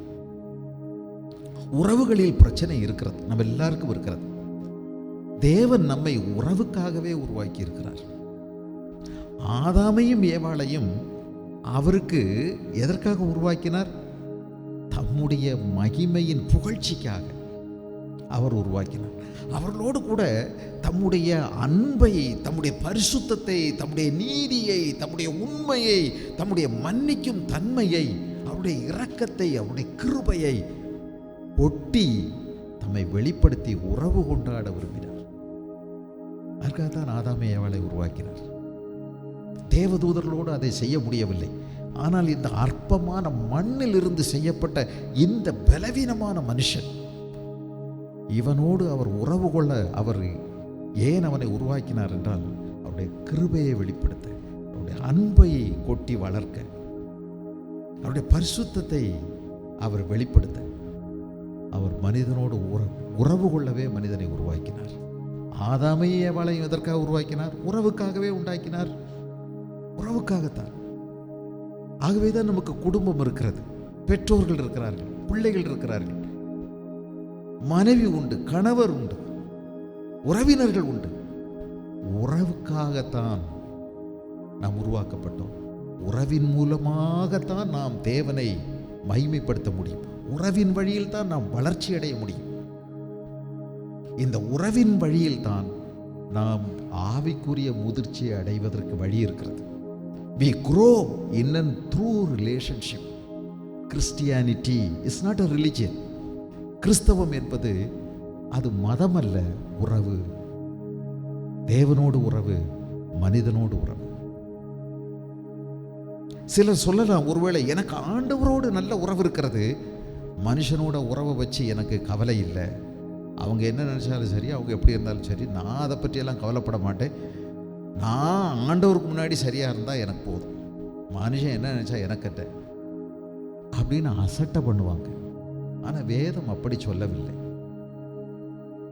உறவுகளில் பிரச்சனை இருக்கிறது, நம்ம எல்லாருக்கும் இருக்கிறது. தேவன் நம்மை உறவுக்காகவே உருவாக்கி இருக்கிறார். ஆதாமையும் ஏவாளையும் அவருக்கு எதற்காக உருவாக்கினார்? தம்முடைய மகிமையின் புகழ்ச்சிக்காக அவர் உருவாக்கினார். அவர்களோடு கூட தம்முடைய அன்பை, தம்முடைய பரிசுத்தத்தை, தம்முடைய நீதியை, தம்முடைய உண்மையை, தம்முடைய மன்னிக்கும் தன்மையை, அவருடைய இரக்கத்தை, அவருடைய கிருபையை ஒட்டி தம்மை வெளிப்படுத்தி உறவு கொண்டாட விரும்பினார். அதற்காகத்தான் ஆதாமை ஏவாளை உருவாக்கினார். தேவதூதர்களோடு அதை செய்ய முடியவில்லை. ஆனால் இந்த அற்பமான மண்ணில் இருந்து செய்யப்பட்ட இந்த பலவீனமான மனுஷன், இவனோடு அவர் உறவு கொள்ள அவர் ஏன் அவனை உருவாக்கினார் என்றால், அவருடைய கிருபையை வெளிப்படுத்த, அவருடைய அன்பை கொட்டி வளர்க்க, அவருடைய பரிசுத்தத்தை அவர் வெளிப்படுத்த, அவர் மனிதனோடு உறவு கொள்ளவே மனிதனை உருவாக்கினார். ஆதாமையே ஏவாளையும் எதற்காக உருவாக்கினார்? உறவுக்காகவே உண்டாக்கினார், உறவுக்காகத்தான். ஆகவேதான் நமக்கு குடும்பம் இருக்கிறது, பெற்றோர்கள் இருக்கிறார்கள், பிள்ளைகள் இருக்கிறார்கள், மனைவி உண்டு, கணவர் உண்டு, உறவினர்கள் உண்டு. உறவுக்காகத்தான் நாம் உருவாக்கப்பட்டோம். உறவின் மூலமாகத்தான் நாம் தேவனை மகிமைப்படுத்த முடியும். உறவின் வழியில் தான் நாம் வளர்ச்சி அடைய முடியும். இந்த உறவின் வழியில் தான் நாம் ஆவிக்குரிய முதிர்ச்சியை அடைவதற்கு வழி இருக்கிறது. We grow in a true relationship. Christianity is not a religion. கிறிஸ்தவம் என்பது அது மதம் அல்ல, உறவு. தேவனோடு உறவு, மனிதனோடு உறவு. சிலர் சொல்லலாம், ஒருவேளை எனக்கு ஆண்டவரோடு நல்ல உறவு இருக்கிறது, மனுஷனோட உறவை வச்சு எனக்கு கவலை இல்லை. அவங்க என்ன நினைச்சாலும் சரி, அவங்க எப்படி இருந்தாலும் சரி, நான் அதை பற்றியெல்லாம் கவலைப்பட மாட்டேன். நான் ஆண்டவருக்கு முன்னாடி சரியாக இருந்தால் எனக்கு போதும். மனுஷன் என்ன நினச்சா எனக்கிட்ட அப்படின்னு அசட்டை பண்ணுவாங்க. ஆனால் வேதம் அப்படி சொல்லவில்லை.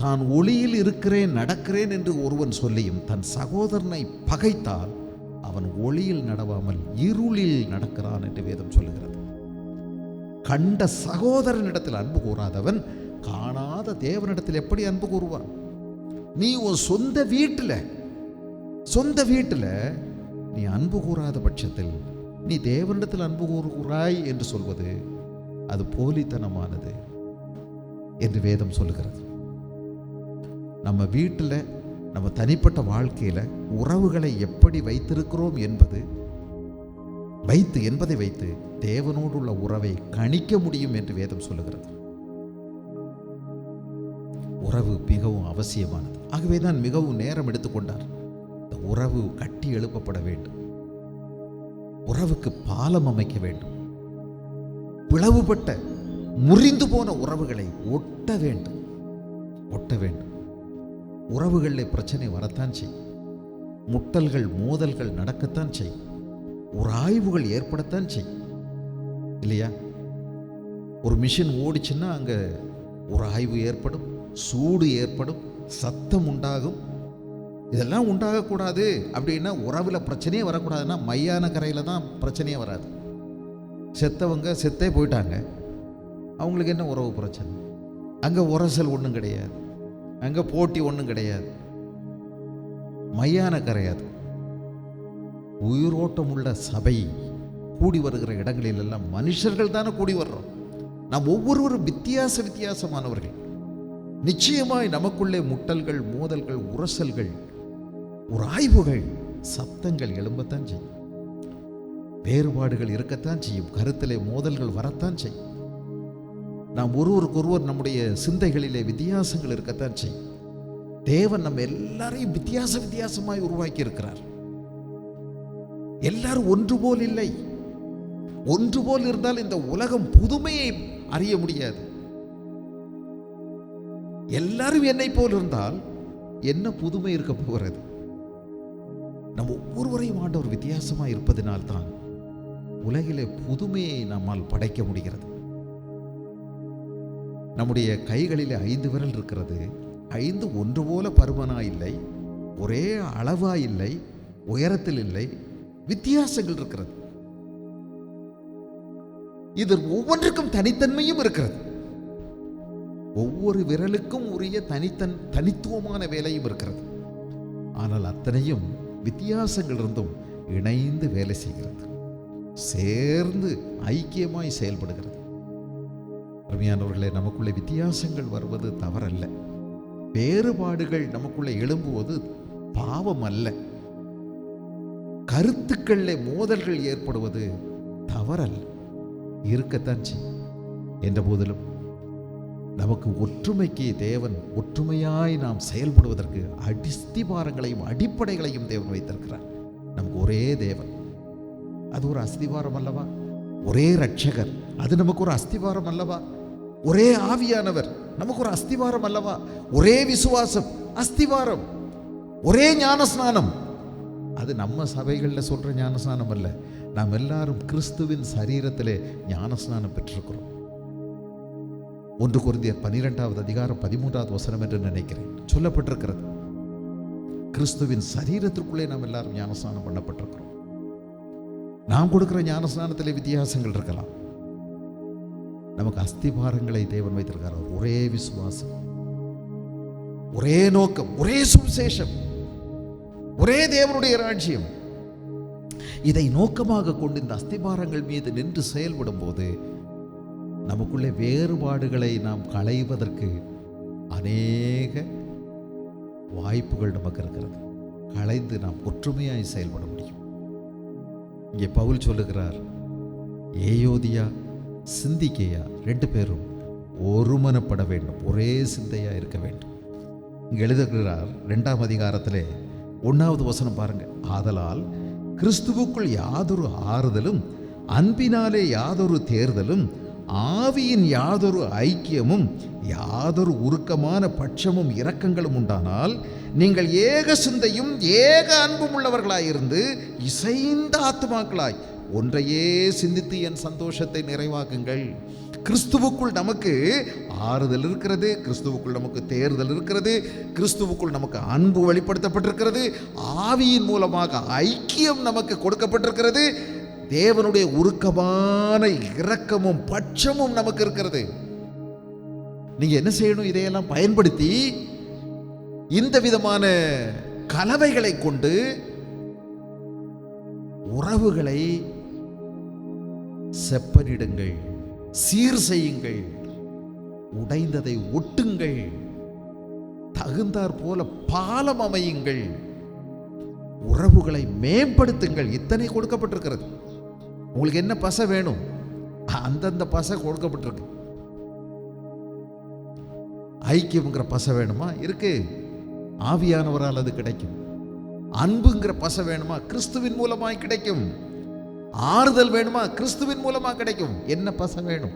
தான் ஒளியில் இருக்கிறேன், நடக்கிறேன் என்று ஒருவன் சொல்லியும் தன் சகோதரனை பகைத்தால் அவன் ஒளியில் நடவாமல் இருளில் நடக்கிறான் என்று வேதம் சொல்லுகிறது. கண்ட சகோதரனிடத்தில் அன்பு கூறாதவன் காணாத தேவனிடத்தில் எப்படி அன்பு கூறுவான்? நீ உன் சொந்த வீட்டில் நீ அன்பு கூறாத பட்சத்தில் நீ தேவனிடத்தில் அன்பு கூறுகிறாய் என்று சொல்வது அது போலித்தனமானது என்று வேதம் சொல்லுகிறது. நம்ம வீட்டில், நம்ம தனிப்பட்ட வாழ்க்கையில் உறவுகளை எப்படி வைத்திருக்கிறோம் என்பதை வைத்து தேவனோடு உள்ள உறவை கணிக்க முடியும் என்று வேதம் சொல்லுகிறது. உறவு மிகவும் அவசியமானது. ஆகவேதான் மிகவும் நேரம் எடுத்துக்கொண்டார். இந்த உறவு கட்டி எழுப்பப்பட வேண்டும், உறவுக்கு பாலம் அமைக்க வேண்டும், பிளவுபட்ட முறிந்து போன உறவுகளை ஒட்ட வேண்டும். உறவுகளில் பிரச்சனை வரத்தான் செய்யும், முட்டல்கள் மோதல்கள் நடக்கத்தான் செய்யும், உராய்வுகள் ஏற்படத்தான் செய்யும், இல்லையா? ஒரு மிஷின் ஓடிச்சுன்னா அங்கே உராய்வு ஏற்படும், சூடு ஏற்படும், சத்தம் உண்டாகும். இதெல்லாம் உண்டாகக்கூடாது அப்படின்னா, உறவில் பிரச்சனையே வரக்கூடாதுன்னா மையான கரையில் தான் பிரச்சனையே வராது. செத்தவங்க செத்தே போயிட்டாங்க, அவங்களுக்கு என்ன உறவு பிரச்சனை? அங்கே உரசல் ஒன்றும் கிடையாது, அங்கே போட்டி ஒன்றும் கிடையாது, மையான கரையாது. உயிரோட்டம் உள்ள சபை கூடி வருகிற இடங்களிலெல்லாம் மனுஷர்கள் தானே கூடி வர்றோம். நாம் ஒவ்வொருவரும் வித்தியாசமானவர்கள். நிச்சயமாய் நமக்குள்ளே முட்டல்கள், மோதல்கள், உரசல்கள், உராய்வுகள், சப்தங்கள் எழும்பத்தான் செய்யும், வேறுபாடுகள் இருக்கத்தான் செய்யும், கருத்திலே மோதல்கள் வரத்தான் செய்யும். நாம் ஒருவருக்கொருவர் நம்முடைய சிந்தைகளிலே வித்தியாசங்கள் இருக்கத்தான் செய்யும். தேவன் நம்ம எல்லாரையும் வித்தியாசமாய் உருவாக்கி இருக்கிறார். எல்லாரும் ஒன்று போல் இல்லை. ஒன்று போல் இருந்தால் இந்த உலகம் புதுமையை அறிய முடியாது. எல்லாரும் என்னை போல் இருந்தால் என்ன புதுமை இருக்க போகிறது? நம்ம ஒவ்வொருவரையும் ஆண்டவர் வித்தியாசமாக இருப்பதனால்தான் உலகிலே புதுமையை நம்மால் படைக்க முடிகிறது. நம்முடைய கைகளிலே 5 விரல் இருக்கிறது. 5 ஒன்று போல பருமனா இல்லை, ஒரே அளவா இல்லை, உயரத்தில் இல்லை, வித்தியாசங்கள் இருக்கிறது. இது ஒவ்வொன்றுக்கும் தனித்தன்மையும் இருக்கிறது. ஒவ்வொரு விரலுக்கும் உரிய தனித்துவமான வேலையும் இருக்கிறது. ஆனால் அத்தனையும் வித்தியாசங்கள் இருந்தும் இணைந்து வேலை செய்கிறது, சேர்ந்து ஐக்கியமாய் செயல்படுகிறது. அருமையானவர்களே, நமக்குள்ளே வித்தியாசங்கள் வருவது தவறல்ல. வேறுபாடுகள் நமக்குள்ளே எழும்புவது பாவம் அல்ல. கருத்துக்களிலே மோதல்கள் ஏற்படுவது தவறல்ல, இருக்கத்தான் செய்யும். என்ற போதிலும் நமக்கு ஒற்றுமைக்கு தேவன் ஒற்றுமையாய் நாம் செயல்படுவதற்கு அஸ்திவாரங்களையும் அடிப்படைகளையும் தேவன் வைத்திருக்கிறார். நமக்கு ஒரே தேவன், அது ஒரு அஸ்திவாரம் அல்லவா? ஒரே ரட்சகர், அது நமக்கு ஒரு அஸ்திவாரம் அல்லவா? ஒரே ஆவியானவர், நமக்கு ஒரு அஸ்திவாரம் அல்லவா? ஒரே விசுவாசம், அஸ்திவாரம். ஒரே ஞானஸ்நானம், அது நம்ம சபைகளில் சொல்ற ஞானஸ்நானம் அல்ல. நாம் எல்லாரும் கிறிஸ்துவின் சரீரத்திலே ஞானஸ்நானம் பெற்றிருக்கிறோம். 1 கொரிந்தியர் 12வது அதிகாரம் 13வது வசனம் என்று நினைக்கிறேன் சொல்லப்பட்டிருக்கிறது. கிறிஸ்துவின் சரீரத்திற்குள்ளே நாம் எல்லாரும் ஞானஸ்நானம் பண்ணப்பட்டிருக்கிறோம். நாம் கொடுக்கிற ஞானஸ்நானத்திலே வித்தியாசங்கள் இருக்கலாம். நமக்கு அஸ்திபாரங்களை தேவன் வைத்திருக்கிறார். ஒரே விசுவாசம், ஒரே நோக்கம், ஒரே சுவிசேஷம், ஒரே தேவனுடைய ராஜ்யம். இதை நோக்கமாக கொண்டு இந்த அஸ்திபாரங்கள் மீது நின்று செயல்படும் போது நமக்குள்ளே வேறுபாடுகளை நாம் களைவதற்கு அநேக வாய்ப்புகள் நமக்கு இருக்கிறது. களைந்து நாம் ஒற்றுமையாய் செயல்பட முடியும். இங்கே பவுல் சொல்லுகிறார், ஏயோதியா சிந்திக்கையா 2 பேரும் ஒருமனப்பட வேண்டும், ஒரே சிந்தையா இருக்க வேண்டும். இங்கே எழுதுகிறார் 2ஆம் அதிகாரத்திலே 1வது வசனம் பாருங்க. ஆதலால் கிறிஸ்துவுக்குள் யாதொரு ஆறுதலும், அன்பினாலே யாதொரு தேர்தலும், ஆவியின் யாதொரு ஐக்கியமும், யாதொரு உருக்கமான பட்சமும் இரக்கங்களும் உண்டானால் நீங்கள் ஏக சிந்தையும் ஏக அன்பும் உள்ளவர்களாயிருந்து இசைந்த ஆத்துமாக்களாய் ஒன்றையே சிந்தித்து என் சந்தோஷத்தை நிறைவாக்குங்கள். கிறிஸ்துவுக்குள் நமக்கு ஆறுதல் இருக்கிறது, கிறிஸ்துவுக்குள் நமக்கு தேர்தல் இருக்கிறது, கிறிஸ்துவுக்குள் நமக்கு அன்பு வெளிப்படுத்தப்பட்டிருக்கிறது, ஆவியின் மூலமாக ஐக்கியம் நமக்கு கொடுக்கப்பட்டிருக்கிறது, தேவனுடைய உருக்கமான இரக்கமும் பட்சமும் நமக்கு இருக்கிறது. நீங்க என்ன செய்யணும்? இதையெல்லாம் பயன்படுத்தி இந்த விதமான கலவைகளை கொண்டு உறவுகளை செப்பனிடுங்கள், சீர் செய்யுங்கள், உடைந்ததை ஒட்டுங்கள், தகுந்தாற் போல பாலம் அமையுங்கள், உறவுகளை மேம்படுத்துங்கள். இத்தனை கொடுக்கப்பட்டிருக்கிறது. உங்களுக்கு என்ன பசை வேணும்? அந்தந்த பசை கொடுக்கப்பட்டிருக்கு. ஐக்கியம்ங்கிற பசை வேணுமா? இருக்கு, ஆவியானவரால் அது கிடைக்கும். அன்புங்கிற பசை வேணுமா? கிறிஸ்துவின் மூலமாய் கிடைக்கும். ஆறுதல் வேணுமா? கிறிஸ்துவின் மூலமா கிடைக்கும். என்ன பசை வேணும்?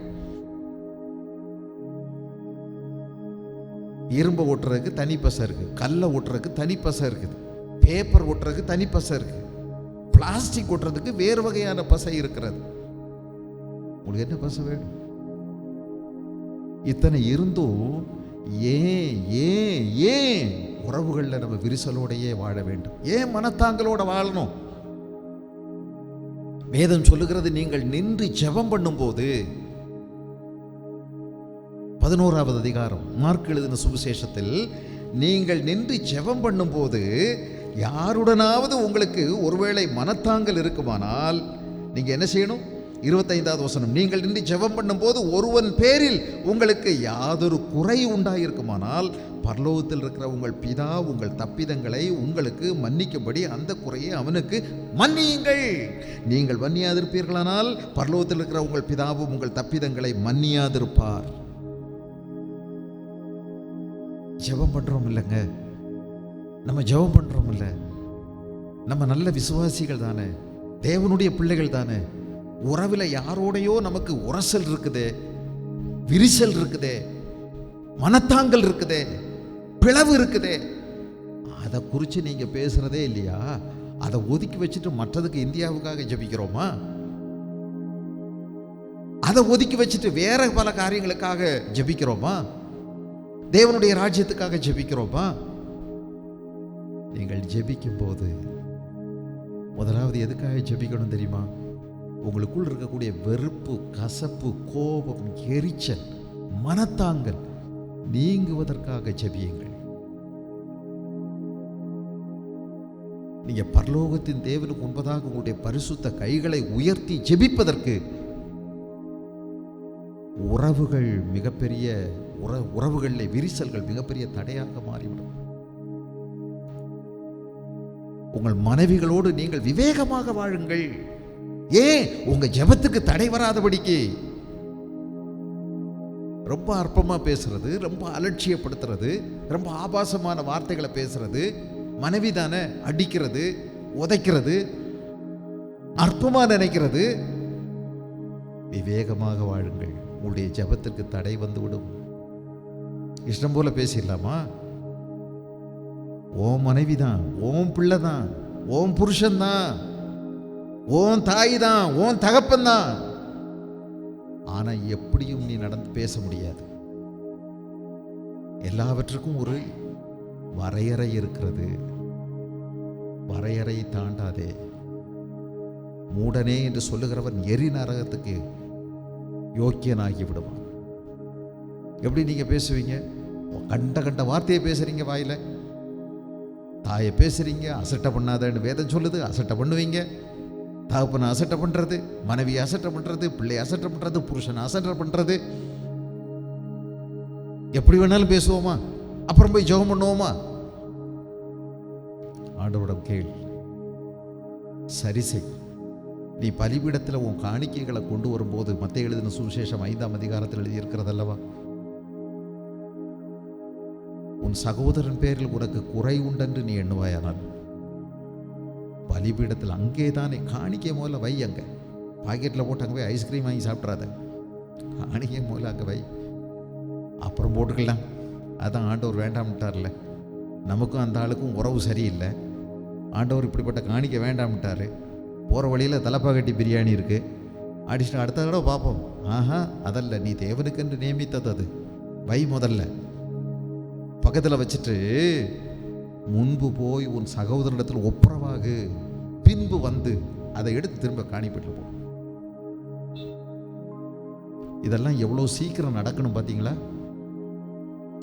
இரும்பு ஓட்டுறதுக்கு தனி பசை இருக்கு, கல்லை ஓட்டுறதுக்கு தனி பசை இருக்குது, பேப்பர் ஓட்டுறதுக்கு தனி பசை இருக்கு, பிளாஸ்டிக் ஓட்டுறதுக்கு வேறு வகையான பசை இருக்கிறது. உங்களுக்கு என்ன பசை வேணும்? இத்தனை இருந்தும் ஏன் உறவுகளில் நம்ம விரிசலோடையே வாழ வேண்டும்? ஏன் மனத்தாங்களோட வாழணும்? வேதம் சொல்லுகிறது, நீங்கள் நின்று ஜெபம் பண்ணும் போது, 11வது அதிகாரம் மார்க் எழுதின சுவிசேஷத்தில், நீங்கள் நின்று ஜெபம் பண்ணும் போது யாருடனாவது உங்களுக்கு ஒருவேளை மனத்தாங்கல் இருக்குமானால் நீங்க என்ன செய்யணும்? 25வது வசனம், நீங்கள் நின்று ஜெபம் பண்ணும் போது ஒருவன் பேரில் உங்களுக்கு யாதொரு குறை உண்டாயிருக்குமானால் பரலோகத்தில் இருக்கிற உங்கள் பிதா உங்கள் தப்பிதங்களை உங்களுக்கு மன்னிக்கும்படி அந்த குறையை அவனுக்கு மன்னியுங்கள். நீங்கள் மன்னியாதிருப்பீர்களானால் பரலோகத்தில் இருக்கிற உங்கள் பிதாவும் உங்கள் தப்பிதங்களை மன்னியாதிருப்பார். ஜெபம் பண்ணுறோம் இல்லைங்க, நம்ம ஜெபம் பண்ணுறோம் இல்லை, நம்ம நல்ல விசுவாசிகள் தானே, தேவனுடைய பிள்ளைகள் தானே. உறவில் யாரோடையோ நமக்கு உரசல் இருக்குதே, விரிசல் இருக்குதே, மனத்தாங்கல் இருக்குதே, பிளவு இருக்குதே, அதை குறித்து நீங்கள் பேசுகிறதே இல்லையா? அதை ஒதுக்கி வச்சுட்டு மற்றதுக்கு இந்தியாவுக்காக ஜெபிக்கிறோமா? அதை ஒதுக்கி வச்சுட்டு வேற பல காரியங்களுக்காக ஜெபிக்கிறோமா? தேவனுடைய ராஜ்யத்துக்காக ஜெபிக்கிறோமா? நீங்கள் ஜெபிக்கும் போது முதலாவது எதுக்காக ஜெபிக்கணும் தெரியுமா? உங்களுக்குள் இருக்கக்கூடிய வெறுப்பு, கசப்பு, கோபம், எரிச்சல், மனத்தாங்கல் நீங்குவதற்காக ஜெபியுங்கள். நீங்க பரலோகத்தின் தேவனுக்கு முன்பதாக உங்களுடைய பரிசுத்த கைகளை உயர்த்தி ஜெபிப்பதற்கு உறவுகள் மிகப்பெரிய உறவுகளில் விரிசல்கள் மிகப்பெரிய தடையாக மாறிவிடும். உங்கள் மனைவிகளோடு நீங்கள் விவேகமாக வாழுங்கள். ஏன் உங்க ஜெபத்துக்கு தடை வராதபடிக்கு. ரொம்ப அற்பமா பேசுறது, ரொம்ப அலட்சியப்படுத்துறது, ரொம்ப ஆபாசமான வார்த்தைகளை பேசுறது, மனைவி தானே அடிக்கிறது, உதைக்கிறது, அற்பமா நினைக்கிறது. விவேகமாக வாழுங்கள். உங்களுடைய ஜெபத்திற்கு தடை வந்துவிடும். இஷ்டம் போல பேசிடலாமா? ஓம் மனைவி தான், ஓம் பிள்ளை தான், ஓம் புருஷன் தான், ஓம் தாய் தான், ஓம் தகப்பன் தான். ஆனா எப்படியும் நீ நடந்து பேச முடியாது. எல்லாவற்றுக்கும் ஒரு வரையறை இருக்கிறது. வரையறை தாண்டாதே. மூடனே என்று சொல்லுகிறவன் எரி நரகத்துக்கு யோக்கியனாகி விடுவான். எப்படி நீங்க பேசுவீங்க? கண்ட கண்ட வார்த்தையை பேசுறீங்க, வாயில தாயை பேசுறீங்க, அசட்டை பண்ணாதன்னு வேதம் சொல்லுது, அசட்டை பண்ணுவீங்க. தகப்பனை அசட்டை பண்றது, மனைவி அசட்டை பண்றது, பிள்ளை அசட்டை பண்றது, புருஷனை அசட்டை பண்றது. எப்படி வேணாலும் பேசுவோமா? அப்புறம் போய் ஜெபம் பண்ணுவோமா? ஆண்டவரிடம் கேள், சரி செய். நீ பலிபீடத்தில் உன் காணிக்கைகளை கொண்டு வரும்போது மத்தேயு எழுதின சுவிசேஷம் 5ஆம் அதிகாரத்தில் எழுதியிருக்கிறதல்லவா, உன் சகோதரன் பேரில் உனக்கு குறை உண்டென்று நீ எண்ணுவாயானால் பலிபீடத்தில் அங்கே தானே காணிக்கை முதல்ல வை. அங்கே பாக்கெட்டில் போட்டு அங்கே போய் ஐஸ்கிரீம் வாங்கி சாப்பிட்றாத. காணிக்கை முதல்ல அங்கே வை, அப்புறம் போட்டுக்கலாம். அதான் ஆண்டவர் வேண்டாம்ட்டார்ல. நமக்கும் அந்த ஆளுக்கும் உறவு சரியில்லை. ஆண்டவர் இப்படிப்பட்ட காணிக்கை வேண்டாம்ட்டார். போகிற வழியில் தலப்பாக்கட்டி பிரியாணி இருக்குது, அடிச்சுட்டு அடுத்த தடவை பார்ப்போம். ஆஹா, அதல்ல, நீ தேவனுக்கென்று நியமித்தது அது. வை முதல்ல பக்கத்தில் வச்சுட்டு முன்பு போய் உன் சகோதரனிடத்தில் ஒப்புரவாகு, பின்பு வந்து அதை எடுத்து திரும்ப காணிப்பீட்டில் போ. இதெல்லாம் எவ்வளோ சீக்கிரம் நடக்கணும் பார்த்தீங்களா?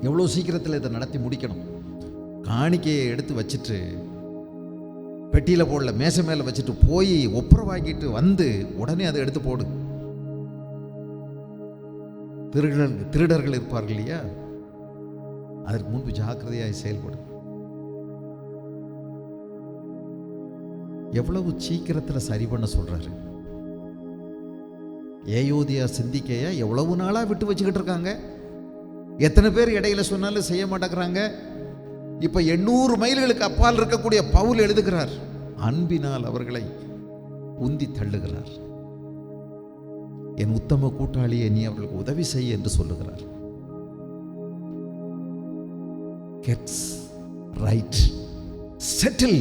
எவ்வளோ சீக்கிரத்தில் இதை நடத்தி முடிக்கணும். காணிக்கையை எடுத்து வச்சுட்டு பெட்டியில் போடல, மேசை மேலே வச்சுட்டு போய் ஒப்புரவாக்கிட்டு வந்து உடனே அதை எடுத்து போடு. திருடர்கள் இருப்பார்கள் இல்லையா, அதற்கு முன்பு ஜாக்கிரதையாய் செயல்படும். எவ்வளவு சீக்கிரத்தில் சரி பண்ண சொல்றாரு. ஏயோதியா சிந்திக்கையா எவ்வளவு நாளாக விட்டு வச்சுக்கிட்டு இருக்காங்க. எத்தனை பேர் இடையில சொன்னாலும் செய்ய மாட்டேங்கிறாங்க. இப்ப 800 மைல்களுக்கு அப்பால் இருக்கக்கூடிய பவுல் எழுதுகிறார், அன்பினால் அவர்களை உந்தி தள்ளுகிறார். என் உத்தம கூட்டாளியை நீ அவர்களுக்கு உதவி செய்ய என்று சொல்லுகிறார். Gets right, settle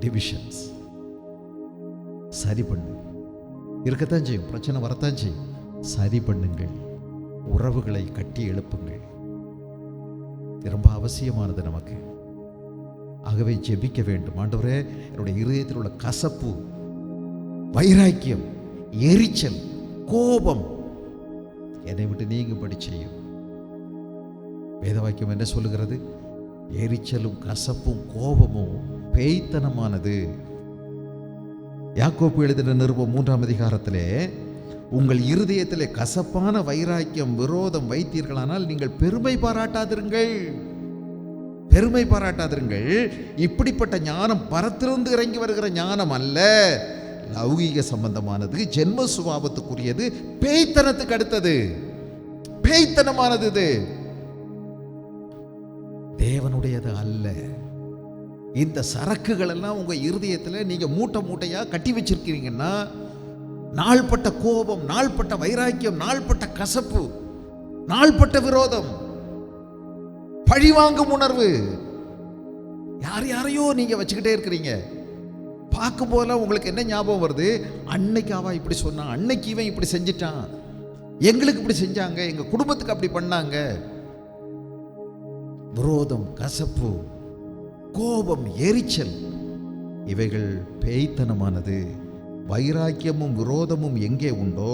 divisions. சரி பண்ணு. இருக்கத்தான் செய்யும், பிரச்சனை வரத்தான் செய்யும். சரி பண்ணுங்கள். உறவுகளை கட்டி எழுப்புங்கள். ரொம்ப அவசியமானது நமக்கு. ஆகவே ஜெபிக்க வேண்டும். ஆண்டவரே, என்னுடைய இருதயத்தில் உள்ள கசப்பு, வைராக்கியம், எரிச்சல், கோபம் என்னை விட்டு நீங்கும்படி செய்யும். வேதவாக்கியம் என்ன சொல்லுகிறது? எரிச்சலும் கசப்பும் கோபமும் பேய்த்தனமானது. யாக்கோப்பு எழுதின நிருபம் 3ஆம் அதிகாரத்திலே, உங்கள் இருதயத்திலே கசப்பான வைராக்கியம், விரோதம் வைத்தீர்களானால் நீங்கள் பெருமை பாராட்டாதிருங்கள். பெருமை பாராட்டாதிருங்கள். இப்படிப்பட்ட ஞானம் பரத்திலிருந்து இறங்கி வருகிற ஞானம் அல்ல, லௌகிக சம்பந்தமானது, ஜென்ம சுபாவத்துக்குரியது, பேய்த்தனத்துக்கு அடுத்தது. பேய்த்தனமானது இது. தேவனுடையது அல்ல. இந்த சரக்குகள் எல்லாம் உங்க இருதயத்தில் நீங்க மூட்டை மூட்டையா கட்டி வச்சிருக்கீங்கன்னா, நாள்பட்ட கோபம், நாள்பட்ட வைராக்கியம், நாள்பட்ட கசப்பு, நாள்பட்ட விரோதம், பழிவாங்கும் உணர்வு, யாரையோ நீங்க வச்சுக்கிட்டே இருக்கிறீங்க. பார்க்கும் போல உங்களுக்கு என்ன ஞாபகம் வருது? அன்னைக்கு அவ இப்படி சொன்னா, அன்னைக்கு இவன் இப்படி செஞ்சிட்டான், எங்களுக்கு இப்படி செஞ்சாங்க, எங்க குடும்பத்துக்கு அப்படி பண்ணாங்க. விரோதம், கசப்பு, கோபம், எரிச்சல், இவைகள் பேய்த்தனமானது. வைராக்கியமும் விரோதமும் எங்கே உண்டோ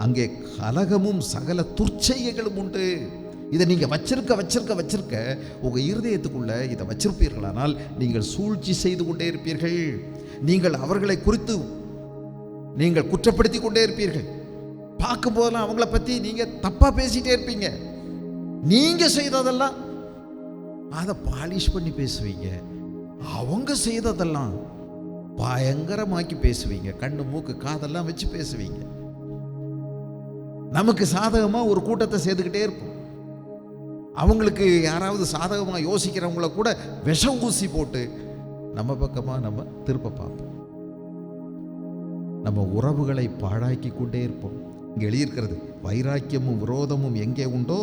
அங்கே கலகமும் சகல துர்ச்செய்கைகளும் உண்டு. இதை நீங்க வச்சிருக்க உங்க இருதயத்துக்குள்ள இதை வச்சிருப்பீர்களானால் நீங்கள் சூழ்ச்சி செய்து கொண்டே இருப்பீர்கள். நீங்கள் அவர்களை குறித்து நீங்கள் குற்றப்படுத்தி கொண்டே இருப்பீர்கள். பார்க்கும் போதெல்லாம் அவங்கள பத்தி நீங்க தப்பா பேசிட்டே இருப்பீங்க. நீங்க செய்ததெல்லாம் அதை பாலிஷ் பண்ணி பேசுவீங்க. அவங்க செய்ததெல்லாம் பயங்கரமாக்கி பேசுவீங்க. கண்ணு மூக்கு காதெல்லாம் வச்சு பேசுவீங்க. நமக்கு சாதகமா ஒரு கூட்டத்தை சேர்த்துக்கிட்டே இருப்போம். அவங்களுக்கு யாராவது சாதகமா யோசிக்கிறவங்கள கூட விஷம் ஊசி போட்டு நம்ம பக்கமா நம்ம திருப்ப பார்ப்போம். நம்ம உறவுகளை பாழாக்கி கொண்டே இருப்போம். இங்கே எழுதியிருக்கிறது, வைராக்கியமும் விரோதமும் எங்கே உண்டோ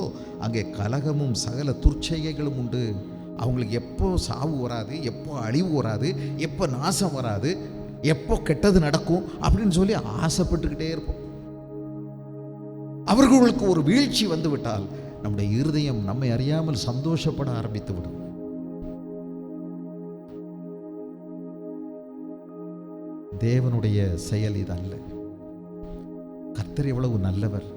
அங்கே கலகமும் சகல துர்ச்செய்கைகளும் உண்டு. அவங்களுக்கு எப்போ சாவு வராது, எப்போ அழிவு வராது, எப்போ நாசம் வராது, எப்போ கெட்டது நடக்கும் அப்படின்னு சொல்லி ஆசைப்பட்டுக்கிட்டே இருப்போம். அவர்களுக்கு ஒரு வீழ்ச்சி வந்து விட்டால் நம்முடைய இருதயம் நம்மை அறியாமல் சந்தோஷப்பட ஆரம்பித்து விடும். தேவனுடைய செயல் இது அல்ல. கர்த்தர் எவ்வளவு நல்லவர்.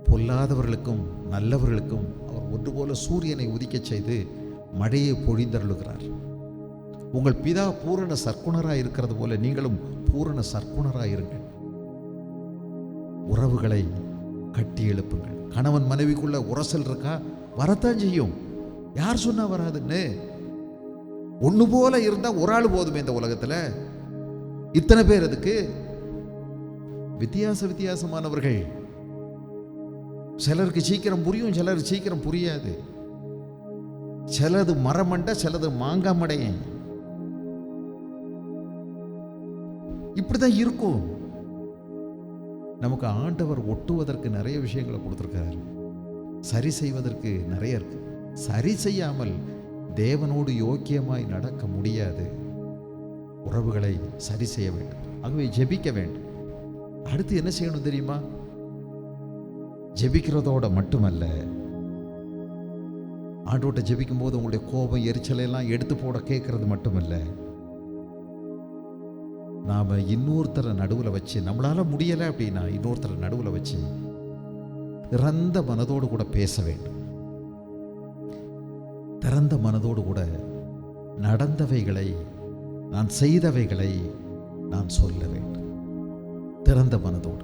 பொல்லாதவர்களுக்கும் நல்லவர்களுக்கும் அவர் ஒன்று போல சூரியனை உதிக்கச் செய்து மழையை பொழிந்தருளுகிறார். உங்கள் பிதா பூரண சர்க்குணராய் இருக்கிறது போல நீங்களும் பூரண சர்க்குணராய் இருங்கள். உறவுகளை கட்டி எழுப்புங்கள். கணவன் மனைவிக்குள்ள உரசல் இருக்கா? வரத்தான் செய்யும். யார் சொன்னா வராதுன்னு? ஒன்று போல இருந்தா ஒரு ஆள் போதுமே இந்த உலகத்தில். இத்தனை பேர் அதுக்கு வித்தியாசமானவர்கள். சிலருக்கு சீக்கிரம் புரியும், சிலருக்கு சீக்கிரம் புரியாது. சிலது மரமண்டை, சிலது மாங்காமடையன். இப்படிதான் இருக்கும். நமக்கு ஆண்டவர் ஒட்டுவதற்கு நிறைய விஷயங்களை கொடுத்திருக்கிறார். சரி செய்வதற்கு நிறைய இருக்கு. சரி செய்யாமல் தேவனோடு யோக்கியமாய் நடக்க முடியாது. உறவுகளை சரி செய்ய வேண்டும். ஆகவே ஜெபிக்க வேண்டும். அடுத்து என்ன செய்யணும் தெரியுமா? ஜெபிக்கிறதோட மட்டுமல்ல, ஆண்டவர்கிட்ட ஜெபிக்கும் போது உங்களுடைய கோபம், எரிச்சலை எல்லாம் எடுத்து போட கேட்கறது மட்டுமல்ல, நாம இன்னொருத்தரை நடுவில் வச்சு, நம்மளால முடியலை அப்படின்னா இன்னொருத்தரை நடுவில் வச்சு திறந்த மனதோடு கூட பேச வேண்டும். திறந்த மனதோடு கூட நடந்தவைகளை, நான் செய்தவைகளை நான் சொல்ல வேண்டும். திறந்த மனதோடு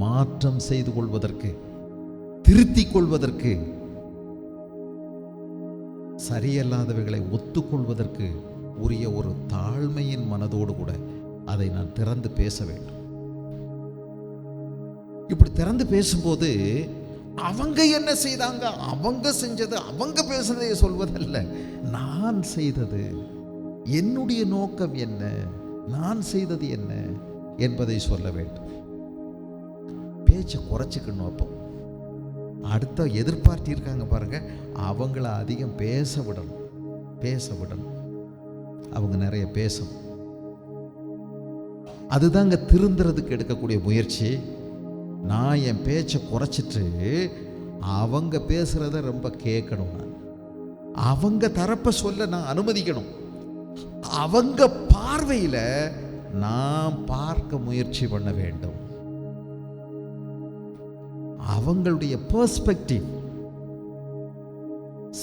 மாற்றம் செய்து கொள்வதற்கு, திருத்திக் கொள்வதற்கு, சரியல்லாதவைகளை ஒத்துக்கொள்வதற்கு உரிய ஒரு தாழ்மையின் மனதோடு கூட அதை நான் திறந்து பேச வேண்டும். இப்படி திறந்து பேசும்போது அவங்க என்ன செய்தாங்க, அவங்க செஞ்சது, அவங்க பேசுறதை சொல்வதல்ல, நான் செய்தது, என்னுடைய நோக்கம் என்ன, நான் செய்தது என்ன என்பதை சொல்ல வேண்டும். பேச்சை குறைச்சிக்கணும். அப்போ அடுத்த எதிர்பார்த்தி இருக்காங்க பாருங்க, அவங்கள அதிகம் பேச விடணும். அவங்க நிறைய பேசணும். அதுதாங்க திருந்துறதுக்கு எடுக்கக்கூடிய முயற்சி. நான் என் பேச்சை குறைச்சிட்டு அவங்க பேசுறத ரொம்ப கேட்கணும். நான் அவங்க தரப்ப சொல்ல நான் அனுமதிக்கணும். அவங்க பார்வையில நான் பார்க்க முயற்சி பண்ண வேண்டும். அவங்களுடைய perspective,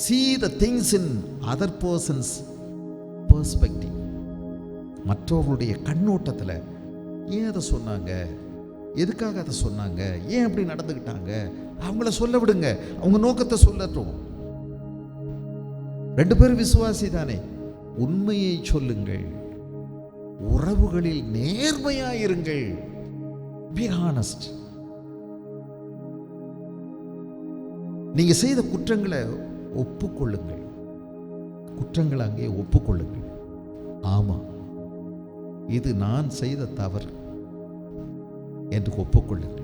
see the things in other person's perspective. மற்றவர்களுடைய கண்ணோட்டத்தில் ஏன் அதை சொன்னாங்க, எதுக்காக அதை சொன்னாங்க, ஏன் அப்படி நடந்துக்கிட்டாங்க, அவங்கள சொல்ல விடுங்க. அவங்க நோக்கத்தை சொல்லட்டும். ரெண்டு பேரும் விசுவாசி தானே. உண்மையை சொல்லுங்கள். உறவுகளில் நேர்மையாயிருங்கள். Be honest. நீங்க செய்த குற்றங்களை ஒப்புக்கொள்ளுங்கள். குற்றங்கள் அங்கே ஒப்புக்கொள்ளுங்கள். ஆமாம், இது நான் செய்த தவறு என்று ஒப்புக்கொள்ளுங்கள்.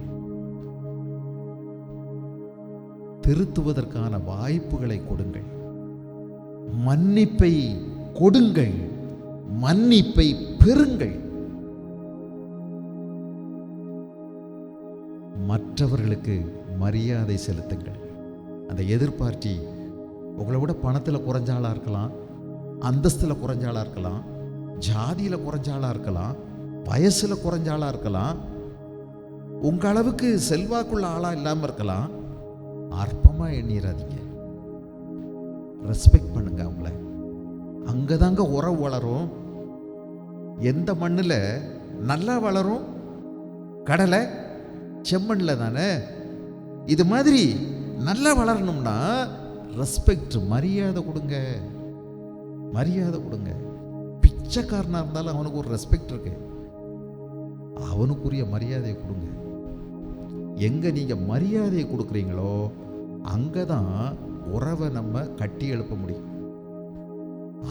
திருத்துவதற்கான வாய்ப்புகளை கொடுங்கள். மன்னிப்பை கொடுங்கள். மன்னிப்பை பெறுங்கள். மற்றவர்களுக்கு மரியாதை செலுத்துங்கள். அந்த எதிர்பார்ட்டி உங்களை விட பணத்தில் குறைஞ்சாளாக இருக்கலாம், அந்தஸ்தில் குறைஞ்சாளாக இருக்கலாம், ஜாதியில் குறைஞ்சாளாக இருக்கலாம், வயசில் குறைஞ்சாளாக இருக்கலாம், உங்கள் அளவுக்கு செல்வாக்குள்ள ஆளாக இல்லாமல் இருக்கலாம். அற்பமாக எண்ணிடாதீங்க. ரெஸ்பெக்ட் பண்ணுங்க அவங்கள. அங்கே தாங்க உறவு வளரும். எந்த மண்ணில் நல்லா வளரும்? கடலை செம்மண்ணில் தானே. இது மாதிரி நல்லா வளரணும்னா ரெஸ்பெக்ட், மரியாதை கொடுங்க. மரியாதை கொடுங்க. பிச்சைக்காரனாக இருந்தாலும் அவனுக்கு ஒரு ரெஸ்பெக்ட் இருக்கு. அவனுக்குரிய மரியாதையை கொடுங்க. எங்கே நீங்கள் மரியாதையை கொடுக்குறீங்களோ அங்கே தான் உறவை நம்ம கட்டி எழுப்ப முடியும்.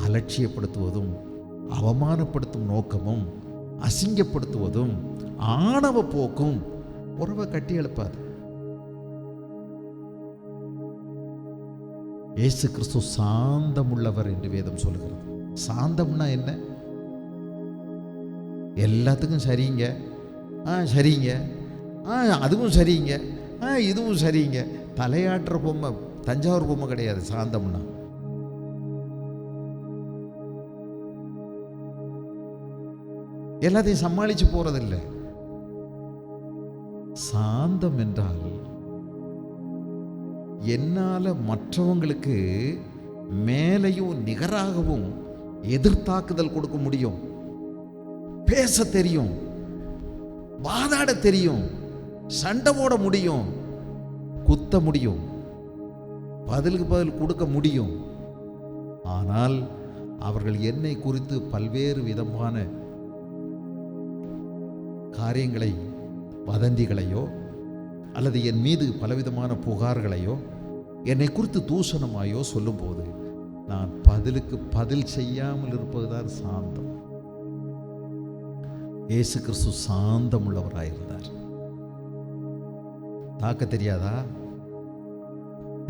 அலட்சியப்படுத்துவதும் அவமானப்படுத்தும் நோக்கமும் அசிங்கப்படுத்துவதும் ஆணவ போக்கும் உறவை கட்டி எழுப்பாது. இயேசு கிறிஸ்து சாந்தமுள்ளவர் என்று வேதம் சொல்லுகிறது. சாந்தம்னா என்ன? எல்லாத்துக்கும் சரிங்க, சரிங்க, அதுவும் சரிங்க, இதுவும் சரிங்க. தலையாட்டுற பொம்மை தஞ்சாவூர் பொம்மை கிடையாது சாந்தம்னா. எல்லாத்தையும் சமாளிச்சு போறதில்லை. சாந்தம் என்றால் என்னால் மற்றவங்களுக்கு மேலையும் நிகராகவும் எதிர்த்தாக்குதல் கொடுக்க முடியும், பேச தெரியும், வாதாட தெரியும், சண்டை போட முடியும், குத்த முடியும், பதிலுக்கு பதில் கொடுக்க முடியும். ஆனால் அவர்கள் என்னை குறித்து பல்வேறு விதமான காரியங்களை, வதந்திகளையோ அல்லது என் மீது பலவிதமான புகார்களையோ என்னை குறித்து தூஷணமாயோ சொல்லும்போது நான் பதிலுக்கு பதில் செய்யாமல் இருப்பதுதான் சாந்தம். இயேசு கிறிஸ்து சாந்தம் உள்ளவராயிருந்தார். தாக்க தெரியாதா?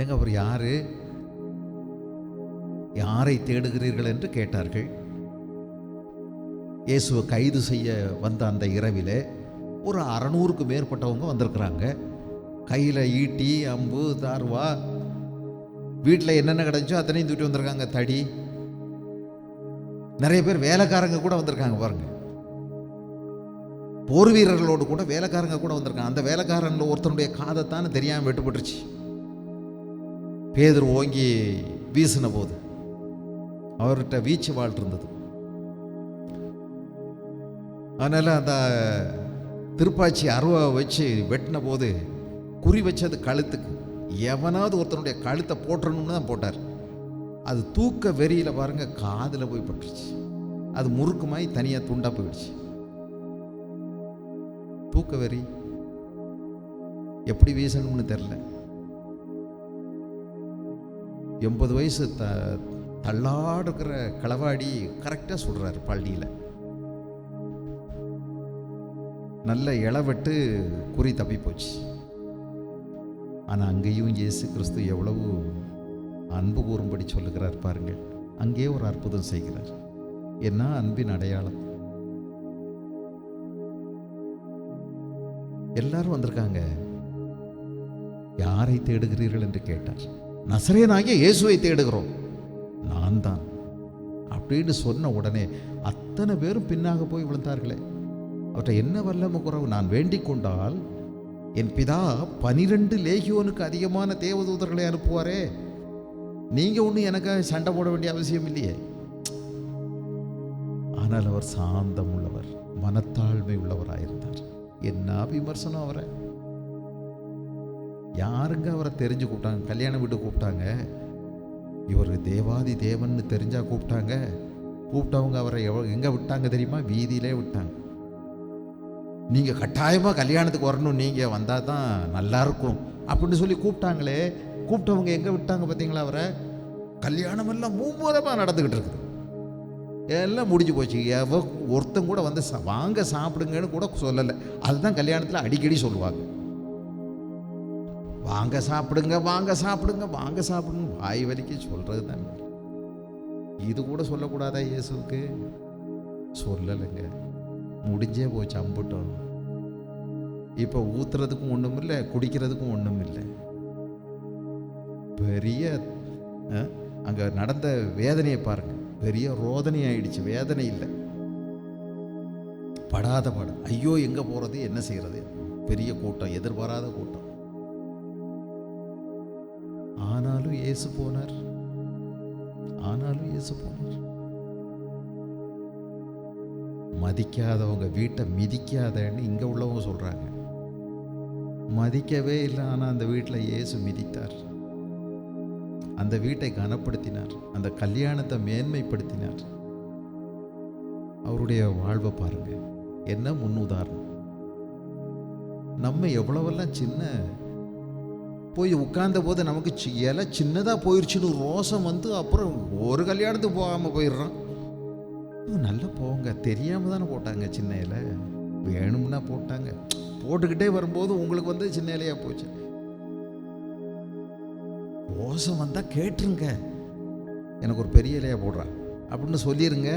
எங்க அவர் யாரு? யாரை தேடுகிறீர்கள் என்று கேட்டார்கள். இயேசுவை கைது செய்ய வந்த அந்த இரவிலே ஒரு 600க்கு மேற்பட்டவங்க வந்திருக்கிறாங்க. கையில் ஈட்டி, அம்பு, தார்வா, வீட்டில் என்னென்ன கிடைச்சோ அத்தனையும் தூக்கிட்டு வந்திருக்காங்க. தடி, நிறைய பேர் வேலைக்காரங்க கூட வந்திருக்காங்க பாருங்க. போர் வீரர்களோடு கூட வேலைக்காரங்க கூட வந்திருக்காங்க. அந்த வேலைக்காரங்களில் ஒருத்தனுடைய காதைத்தானே தெரியாமல் வெட்டுப்பட்டுருச்சு. பேதுரு ஓங்கி வீசின போது அவர்கிட்ட வீச்சு வாழ் இருந்தது. அதனால் அந்த திருப்பாச்சி அருவா வச்சு வெட்டின போது குறி வச்சது கழுத்துக்கு. எவனாவது ஒருத்தனுடைய கழுத்தை போட்டுறணும்னு தான் போட்டார். அது தூக்க வெறியில் பாருங்க காதில் போய் பட்டுருச்சு. அது முறுக்குமாய் தனியாக துண்டா போயிடுச்சு. தூக்க வெறி எப்படி வீசணும்னு தெரில. 80 வயசு தள்ளாடுக்கிற களவாடி கரெக்டாக சொல்கிறாரு பள்ளியில். நல்ல இளவெட்டு குறி தப்பி போச்சு. ஆனால் அங்கேயும் இயேசு கிறிஸ்து எவ்வளவு அன்பு கூறும்படி சொல்லுகிறார் பாருங்கள். அங்கே ஒரு அற்புதம் செய்கிறார். என்ன அன்பின் அடையாளம்! எல்லாரும் வந்திருக்காங்க. யாரை தேடுகிறீர்கள் என்று கேட்டார். நசரேயனாகிய இயேசுவை தேடுகிறோம். நான் தான் அப்படின்னு சொன்ன உடனே அத்தனை பேரும் பின்னாக போய் விழுந்தார்களே. அவற்றை என்ன வல்லமை குறைவு! நான் வேண்டிக் கொண்டால் என் பிதா 12 லேகியோனுக்கு அதிகமான தேவதூதர்களை அனுப்புவாரே. நீங்க ஒன்றும் எனக்காக சண்டை போட வேண்டிய அவசியம் இல்லையே. ஆனால் அவர் சாந்தம் உள்ளவர், மனத்தாழ்மை உள்ளவராயிருந்தார். என்ன விமர்சனம்! அவரை யாருங்க அவரை தெரிஞ்சு கூப்பிட்டாங்க? கல்யாண வீடு கூப்பிட்டாங்க. இவர் தேவாதி தேவன் தெரிஞ்சா கூப்பிட்டாங்க. கூப்பிட்டவங்க அவரை எங்கே விட்டாங்க தெரியுமா? வீதியிலே விட்டாங்க. நீங்கள் கட்டாயமாக கல்யாணத்துக்கு வரணும், நீங்கள் வந்தால் தான் நல்லா இருக்கும் அப்படின்னு சொல்லி கூப்பிட்டாங்களே. கூப்பிட்டவங்க எங்கே விட்டாங்க பார்த்தீங்களா? அவரை கல்யாணம் எல்லாம் மும்முரமாக நடந்துக்கிட்டு இருக்குது, எல்லாம் முடிஞ்சு போச்சு. ஒருத்தன் கூட வந்து வாங்க சாப்பிடுங்கன்னு கூட சொல்லலை. அதுதான் கல்யாணத்தில் அடிக்கடி சொல்லுவாங்க, வாங்க சாப்பிடுங்க, வாங்க சாப்பிடுங்க, வாங்க சாப்பிடுங்க, வாய் வலிக்க சொல்கிறது தான். இது கூட சொல்லக்கூடாதா இயேசுவுக்கு? சொல்லலைங்க, முடிஞ்சே போச்சு, அம்புட்டோம். இப்போ ஊத்துறதுக்கும் ஒன்றும் இல்லை, குடிக்கிறதுக்கும் ஒன்றும் இல்லை. பெரிய அங்கே நடந்த வேதனையை பாருங்க, பெரிய ரோதனை ஆயிடுச்சு. வேதனை இல்லை, படாத பாடு. ஐயோ எங்கே போகிறது, என்ன செய்கிறது? பெரிய கூட்டம், எதிர்பாராத கூட்டம். ஆனாலும் இயேசு போனார், ஆனாலும் இயேசு போனார். மதிக்காதவங்க வீட்டை மிதிக்காதன்னு இங்கே உள்ளவங்க சொல்கிறாங்க. மதிக்கவே இல்லை, ஆனால் அந்த வீட்டில் இயேசு மிதித்தார். அந்த வீட்டை கனப்படுத்தினார், அந்த கல்யாணத்தை மேன்மைப்படுத்தினார். அவருடைய வாழ்வை பாருங்க, என்ன முன்னுதாரணம். நம்ம எவ்வளவெல்லாம் சின்ன போய் உட்கார்ந்த போது நமக்கு இலை சின்னதாக போயிடுச்சுன்னு ரோசம் வந்து அப்புறம் ஒரு கல்யாணத்துக்கு போகாமல் போயிடுறான். நல்லா போங்க, தெரியாமல் தானே போட்டாங்க சின்ன இலை, வேணும்னா போட்டாங்க. போட்டுக்கிட்டே வரும்போது உங்களுக்கு வந்து சின்ன இலையாக போச்சு. ரோசம் வந்தால் கேட்டுருங்க, எனக்கு ஒரு பெரிய இலையாக போடுறான் அப்படின்னு சொல்லிடுங்க.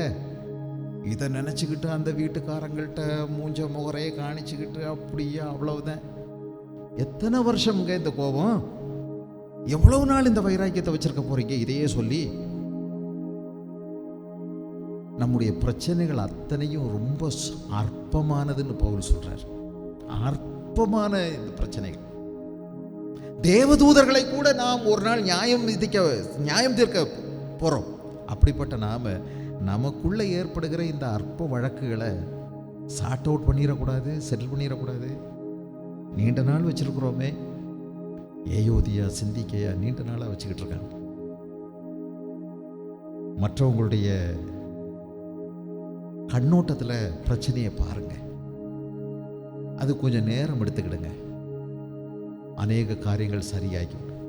இதை நினச்சிக்கிட்டு அந்த வீட்டுக்காரங்கள்ட்ட மூஞ்ச முகரையை காணிச்சுக்கிட்டு அப்படியே அவ்வளவுதான். எத்தனை வருஷம்ங்க இந்த கோபம்? எவ்வளவு நாள் இந்த வைராக்கியத்தை வச்சிருக்க போறீங்க? இதையே சொல்லி நம்முடைய பிரச்சனைகள் அத்தனையும் ரொம்ப அற்பமானதுன்னு பவுல் சொல்றார். அற்பமான இந்த பிரச்சனைகள், தேவதூதர்களை கூட நாம் ஒரு நாள் நியாயம் தீர்க்க போறோம். அப்படிப்பட்ட நாம நமக்குள்ள ஏற்படுகிற இந்த அற்ப வழக்குகளை சார்ட் அவுட் பண்ணிடக்கூடாது, செட்டில் பண்ணிடக்கூடாது. நீண்ட நாள் வச்சிருக்கிறோமே, ஏயோதியா சிந்திக்கையா நீண்ட நாளாக வச்சுக்கிட்டு இருக்காங்க. மற்றவங்களுடைய கண்ணோட்டத்தில் பிரச்சனையை பாருங்க, அது கொஞ்சம் நேரம் எடுத்துக்கிடுங்க, அநேக காரியங்கள் சரியாகிவிடும்.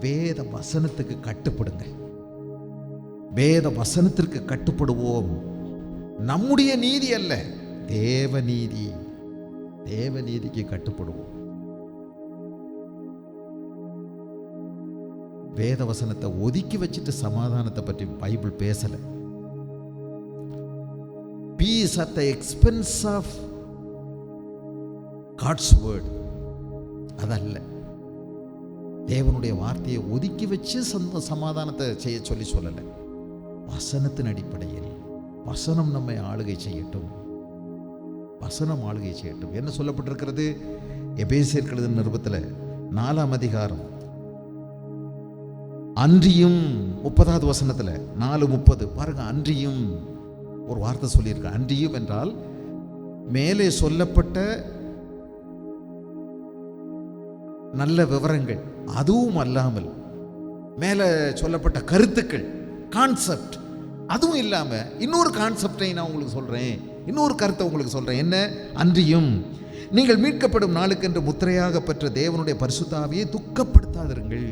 வேத வசனத்துக்கு கட்டுப்படுங்க, வேத வசனத்திற்கு கட்டுப்படுவோம். நம்முடைய நீதி அல்ல, தேவ நீதி, தேவ நீதிக்கு கட்டுப்படுவோம். வேத வசனத்தை ஒதுக்கி வச்சுட்டு சமாதானத்தை பற்றி பைபிள் பேசல. Peace at the expense of God's word, அதல்ல. தேவனுடைய வார்த்தையை ஒதுக்கி வச்சு சமாதானத்தை செய்ய சொல்லலை. வசனத்தின் அடிப்படையில் வசனம் நம்மை ஆளுகை செய்யட்டும், வசனம் ஆளுகை செய்யட்டும். என்ன சொல்லப்பட்டிருக்கிறது? எபேசியர் எழுதின நிருபத்தில் 4ஆம் அதிகாரம் அன்றியும் 30வது வசனத்தில் 4:30 பாருங்க. அன்றியும் ஒரு வார்த்தை சொல்லியிருக்க. அன்றியும் என்றால் மேலே சொல்லப்பட்ட நல்ல விவரங்கள், அதுவும் அல்லாமல் மேலே சொல்லப்பட்ட கருத்துக்கள், கான்செப்ட், அதுவும் இல்லாம இன்னொரு கான்செப்டை நான் உங்களுக்கு சொல்றேன், இன்னொரு கருத்தை உங்களுக்கு சொல்றேன். என்ன? அன்றியும் நீங்கள் மீட்கப்படும் நாளுக்கென்று முத்திரையாக பெற்ற தேவனுடைய பரிசுத்த ஆவியை துக்கப்படுத்தாதிருங்கள்.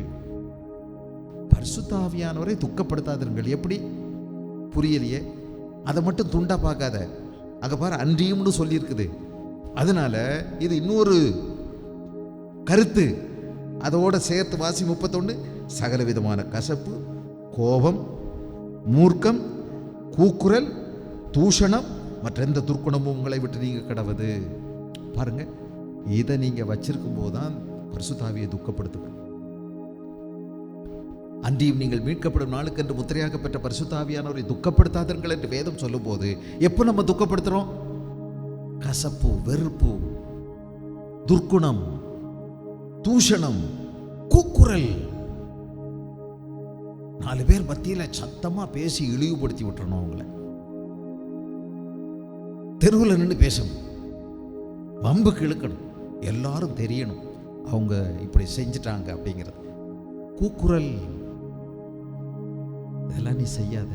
பரிசுத்த ஆவியானவரை துக்கப்படுத்தாதிருங்கள். எப்படி? புரியலையே. அதை மட்டும் துண்டா பார்க்காத. அங்க பாரு, அன்றியும்னு சொல்லியிருக்குது. அதனால இது இன்னொரு கருத்து அதோட சேர்த்து வாசி. 31 சகல விதமான கசப்பு, கோபம், மூர்க்கம், கூக்குரல், தூஷணம், மற்ற எந்த துர்க்குணமும் உங்களை விட்டு நீங்க கடவுது. பாருங்க, இதை நீங்க வச்சிருக்கும் போதுதான் பரிசுத்த ஆவியை துக்கப்படுத்தும். அன்றியும் நீங்கள் மீட்கப்படும் நாளுக்கென்று முத்திரையாக பெற்ற பரிசுத்த ஆவியானவரை துக்கப்படுத்தாதீர்கள் என்று வேதம் சொல்லும் போது எப்போ நம்ம துக்கப்படுத்துறோம்? கசப்பு, வெறுப்பு, துர்க்குணம், தூஷணம், கூக்குரல், 4 பேர் மத்தியில் சத்தமா பேசி இழிவுபடுத்தி விட்டுறணும். அவங்கள தெருவில் நின்று பேசணும், வம்புக்கு இழுக்கணும், எல்லாரும் தெரியணும் அவங்க இப்படி செஞ்சிட்டாங்க அப்படிங்கிறது. கூக்குரல், இதெல்லாம் நீ செய்யாத.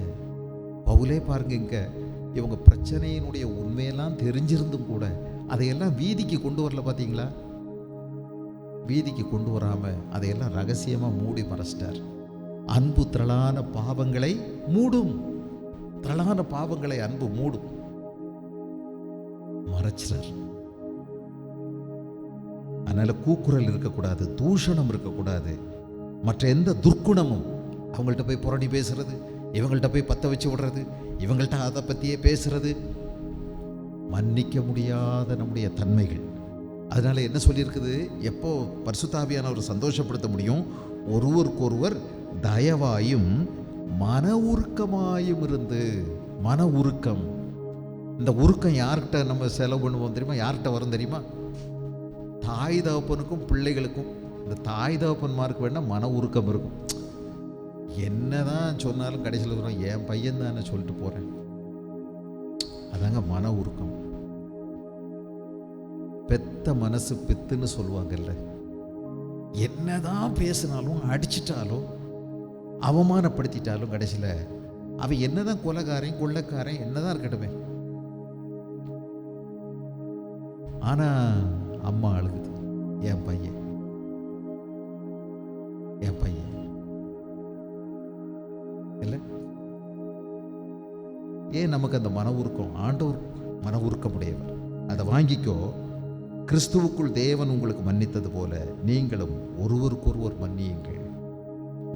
பவுலே பாருங்க, இங்க இவங்க பிரச்சனையினுடைய உண்மையெல்லாம் தெரிஞ்சிருந்தும் கூட அதையெல்லாம் வீதிக்கு கொண்டு வரல. பார்த்தீங்களா? வீதிக்கு கொண்டு வராமல் அதையெல்லாம் ரகசியமாக மூடி மறைச்சிட்டார். அன்பு திரளான பாவங்களை மூடும். திரளான பாவங்களை அன்பு மூடும், மறைச்சிறார். அதனால கூக்குரல் இருக்கக்கூடாது, தூஷணம் இருக்கக்கூடாது, மற்ற எந்த துர்க்குணமும். அவங்கள்ட்ட போய் புரணி பேசுறது, இவங்கள்ட்ட போய் பற்ற வச்சு விடுறது, இவங்கள்ட்ட அதை பற்றியே பேசுறது மன்னிக்க முடியாத நம்முடைய தன்மைகள். அதனால என்ன சொல்லியிருக்குது, எப்போ பரிசுத்தாவியானவர் சந்தோஷப்படுத்த முடியும்? ஒருவருக்கொருவர் தயவாயும் மன உருக்கமாயும் இருந்து. மன உருக்கம். இந்த உருக்கம் யார்கிட்ட நம்ம செலவு பண்ணுவோம் தெரியுமா? யார்கிட்ட வரும் தெரியுமா? தாய் தகப்பனுக்கும் பிள்ளைகளுக்கும். இந்த தாய் தகப்பன்மாருக்கு வேணா மன உருக்கம் இருக்கும். என்னதான் சொன்னாலும் கடைசியில் சொல்கிறோம், என் பையன் தானே சொல்லிட்டு போகிறேன். அதாங்க மன உருக்கம். பெத்த மனசு பித்துன்னு சொல்லுவாங்கல்ல. என்னதான் பேசினாலும், அடிச்சிட்டாலும், அவமானப்படுத்திட்டாலும் கடைசியில் அவன் என்னதான் கொலைகாரன் கொள்ளைக்காரன் என்னதான் இருக்கட்டுமே, ஆனா அம்மா அழுகுது, என் பையன் என் பையன் இல்லை. ஏன் நமக்கு அந்த மன உருக்கம்? ஆண்டவர் மன உருக்கமுடையவர். அதை வாங்கிக்கோ. கிறிஸ்துவுக்குள் தேவன் உங்களுக்கு மன்னித்தது போல நீங்களும் ஒருவருக்கொருவர் மன்னியுங்கள்.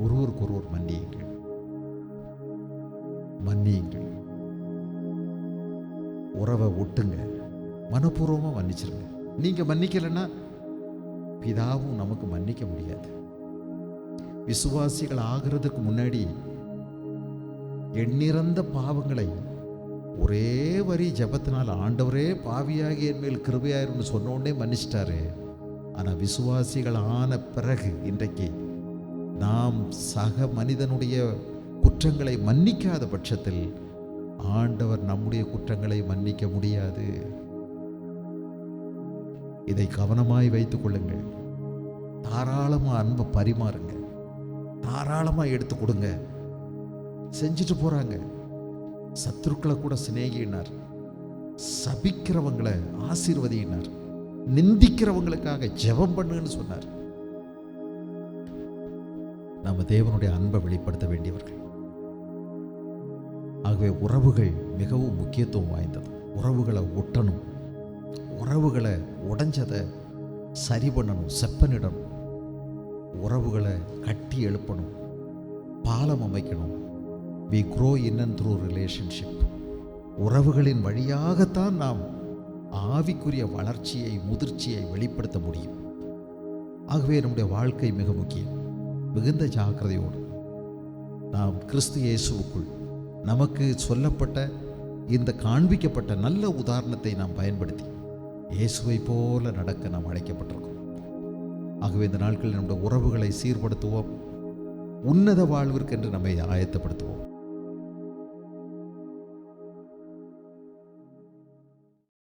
ஒருவருக்கொருவர் மன்னியுங்கள். மன்னியுங்கள். உறவை ஒட்டுங்க. மனப்பூர்வமாக மன்னிச்சிருங்க. நீங்கள் மன்னிக்கலைன்னா பிதாவும் நமக்கு மன்னிக்க முடியாது. விசுவாசிகள் ஆகிறதுக்கு முன்னாடி எண்ணிறந்த பாவங்களை ஒரே வரி ஜபத்தினால் ஆண்டவரே பாவியாகி என் மேல் கிருபையாயிருன்னு சொன்ன உடனே மன்னிச்சிட்டாரு. ஆனால் விசுவாசிகள் ஆன பிறகு இன்றைக்கு நாம் சக மனிதனுடைய குற்றங்களை மன்னிக்காத பட்சத்தில் ஆண்டவர் நம்முடைய குற்றங்களை மன்னிக்க முடியாது. இதை கவனமாய் வைத்துக் கொள்ளுங்கள். தாராளமாக அன்பை பரிமாறுங்க. தாராளமாக எடுத்து கொடுங்க. செஞ்சுட்டு போகிறாங்க. சத்துருக்களை கூட சிநேகினார், சபிக்கிறவங்களை ஆசீர்வதினார், நிந்திக்கிறவங்களுக்காக ஜெபம் பண்ணுன்னு சொன்னார். நம்ம தேவனுடைய அன்பை வெளிப்படுத்த வேண்டியவர்கள். ஆகவே உறவுகள் மிகவும் முக்கியத்துவம் வாய்ந்தது. உறவுகளை ஒட்டணும். உறவுகளை உடைஞ்சதை சரி பண்ணணும், செப்பனிடணும். உறவுகளை கட்டி எழுப்பணும், பாலம் அமைக்கணும். We grow in and through relationship. உறவுகளின் வழியாகத்தான் நாம் ஆவிக்குரிய வளர்ச்சியை, முதிர்ச்சியை வெளிப்படுத்த முடியும். ஆகவே நம்முடைய வாழ்க்கை மிக முக்கியம். மிகுந்த ஜாக்கிரதையோடு நாம் கிறிஸ்து இயேசுவுக்குள் நமக்கு சொல்லப்பட்ட இந்த காண்பிக்கப்பட்ட நல்ல உதாரணத்தை நாம் பயன்படுத்தி இயேசுவை போல நடக்க நாம் அழைக்கப்பட்டிருக்கோம். ஆகவே இந்த நாட்களில் நம்முடைய உறவுகளை சீர்படுத்துவோம். உன்னத வாழ்விற்கென்று நம்மை ஆயத்தப்படுத்துவோம்.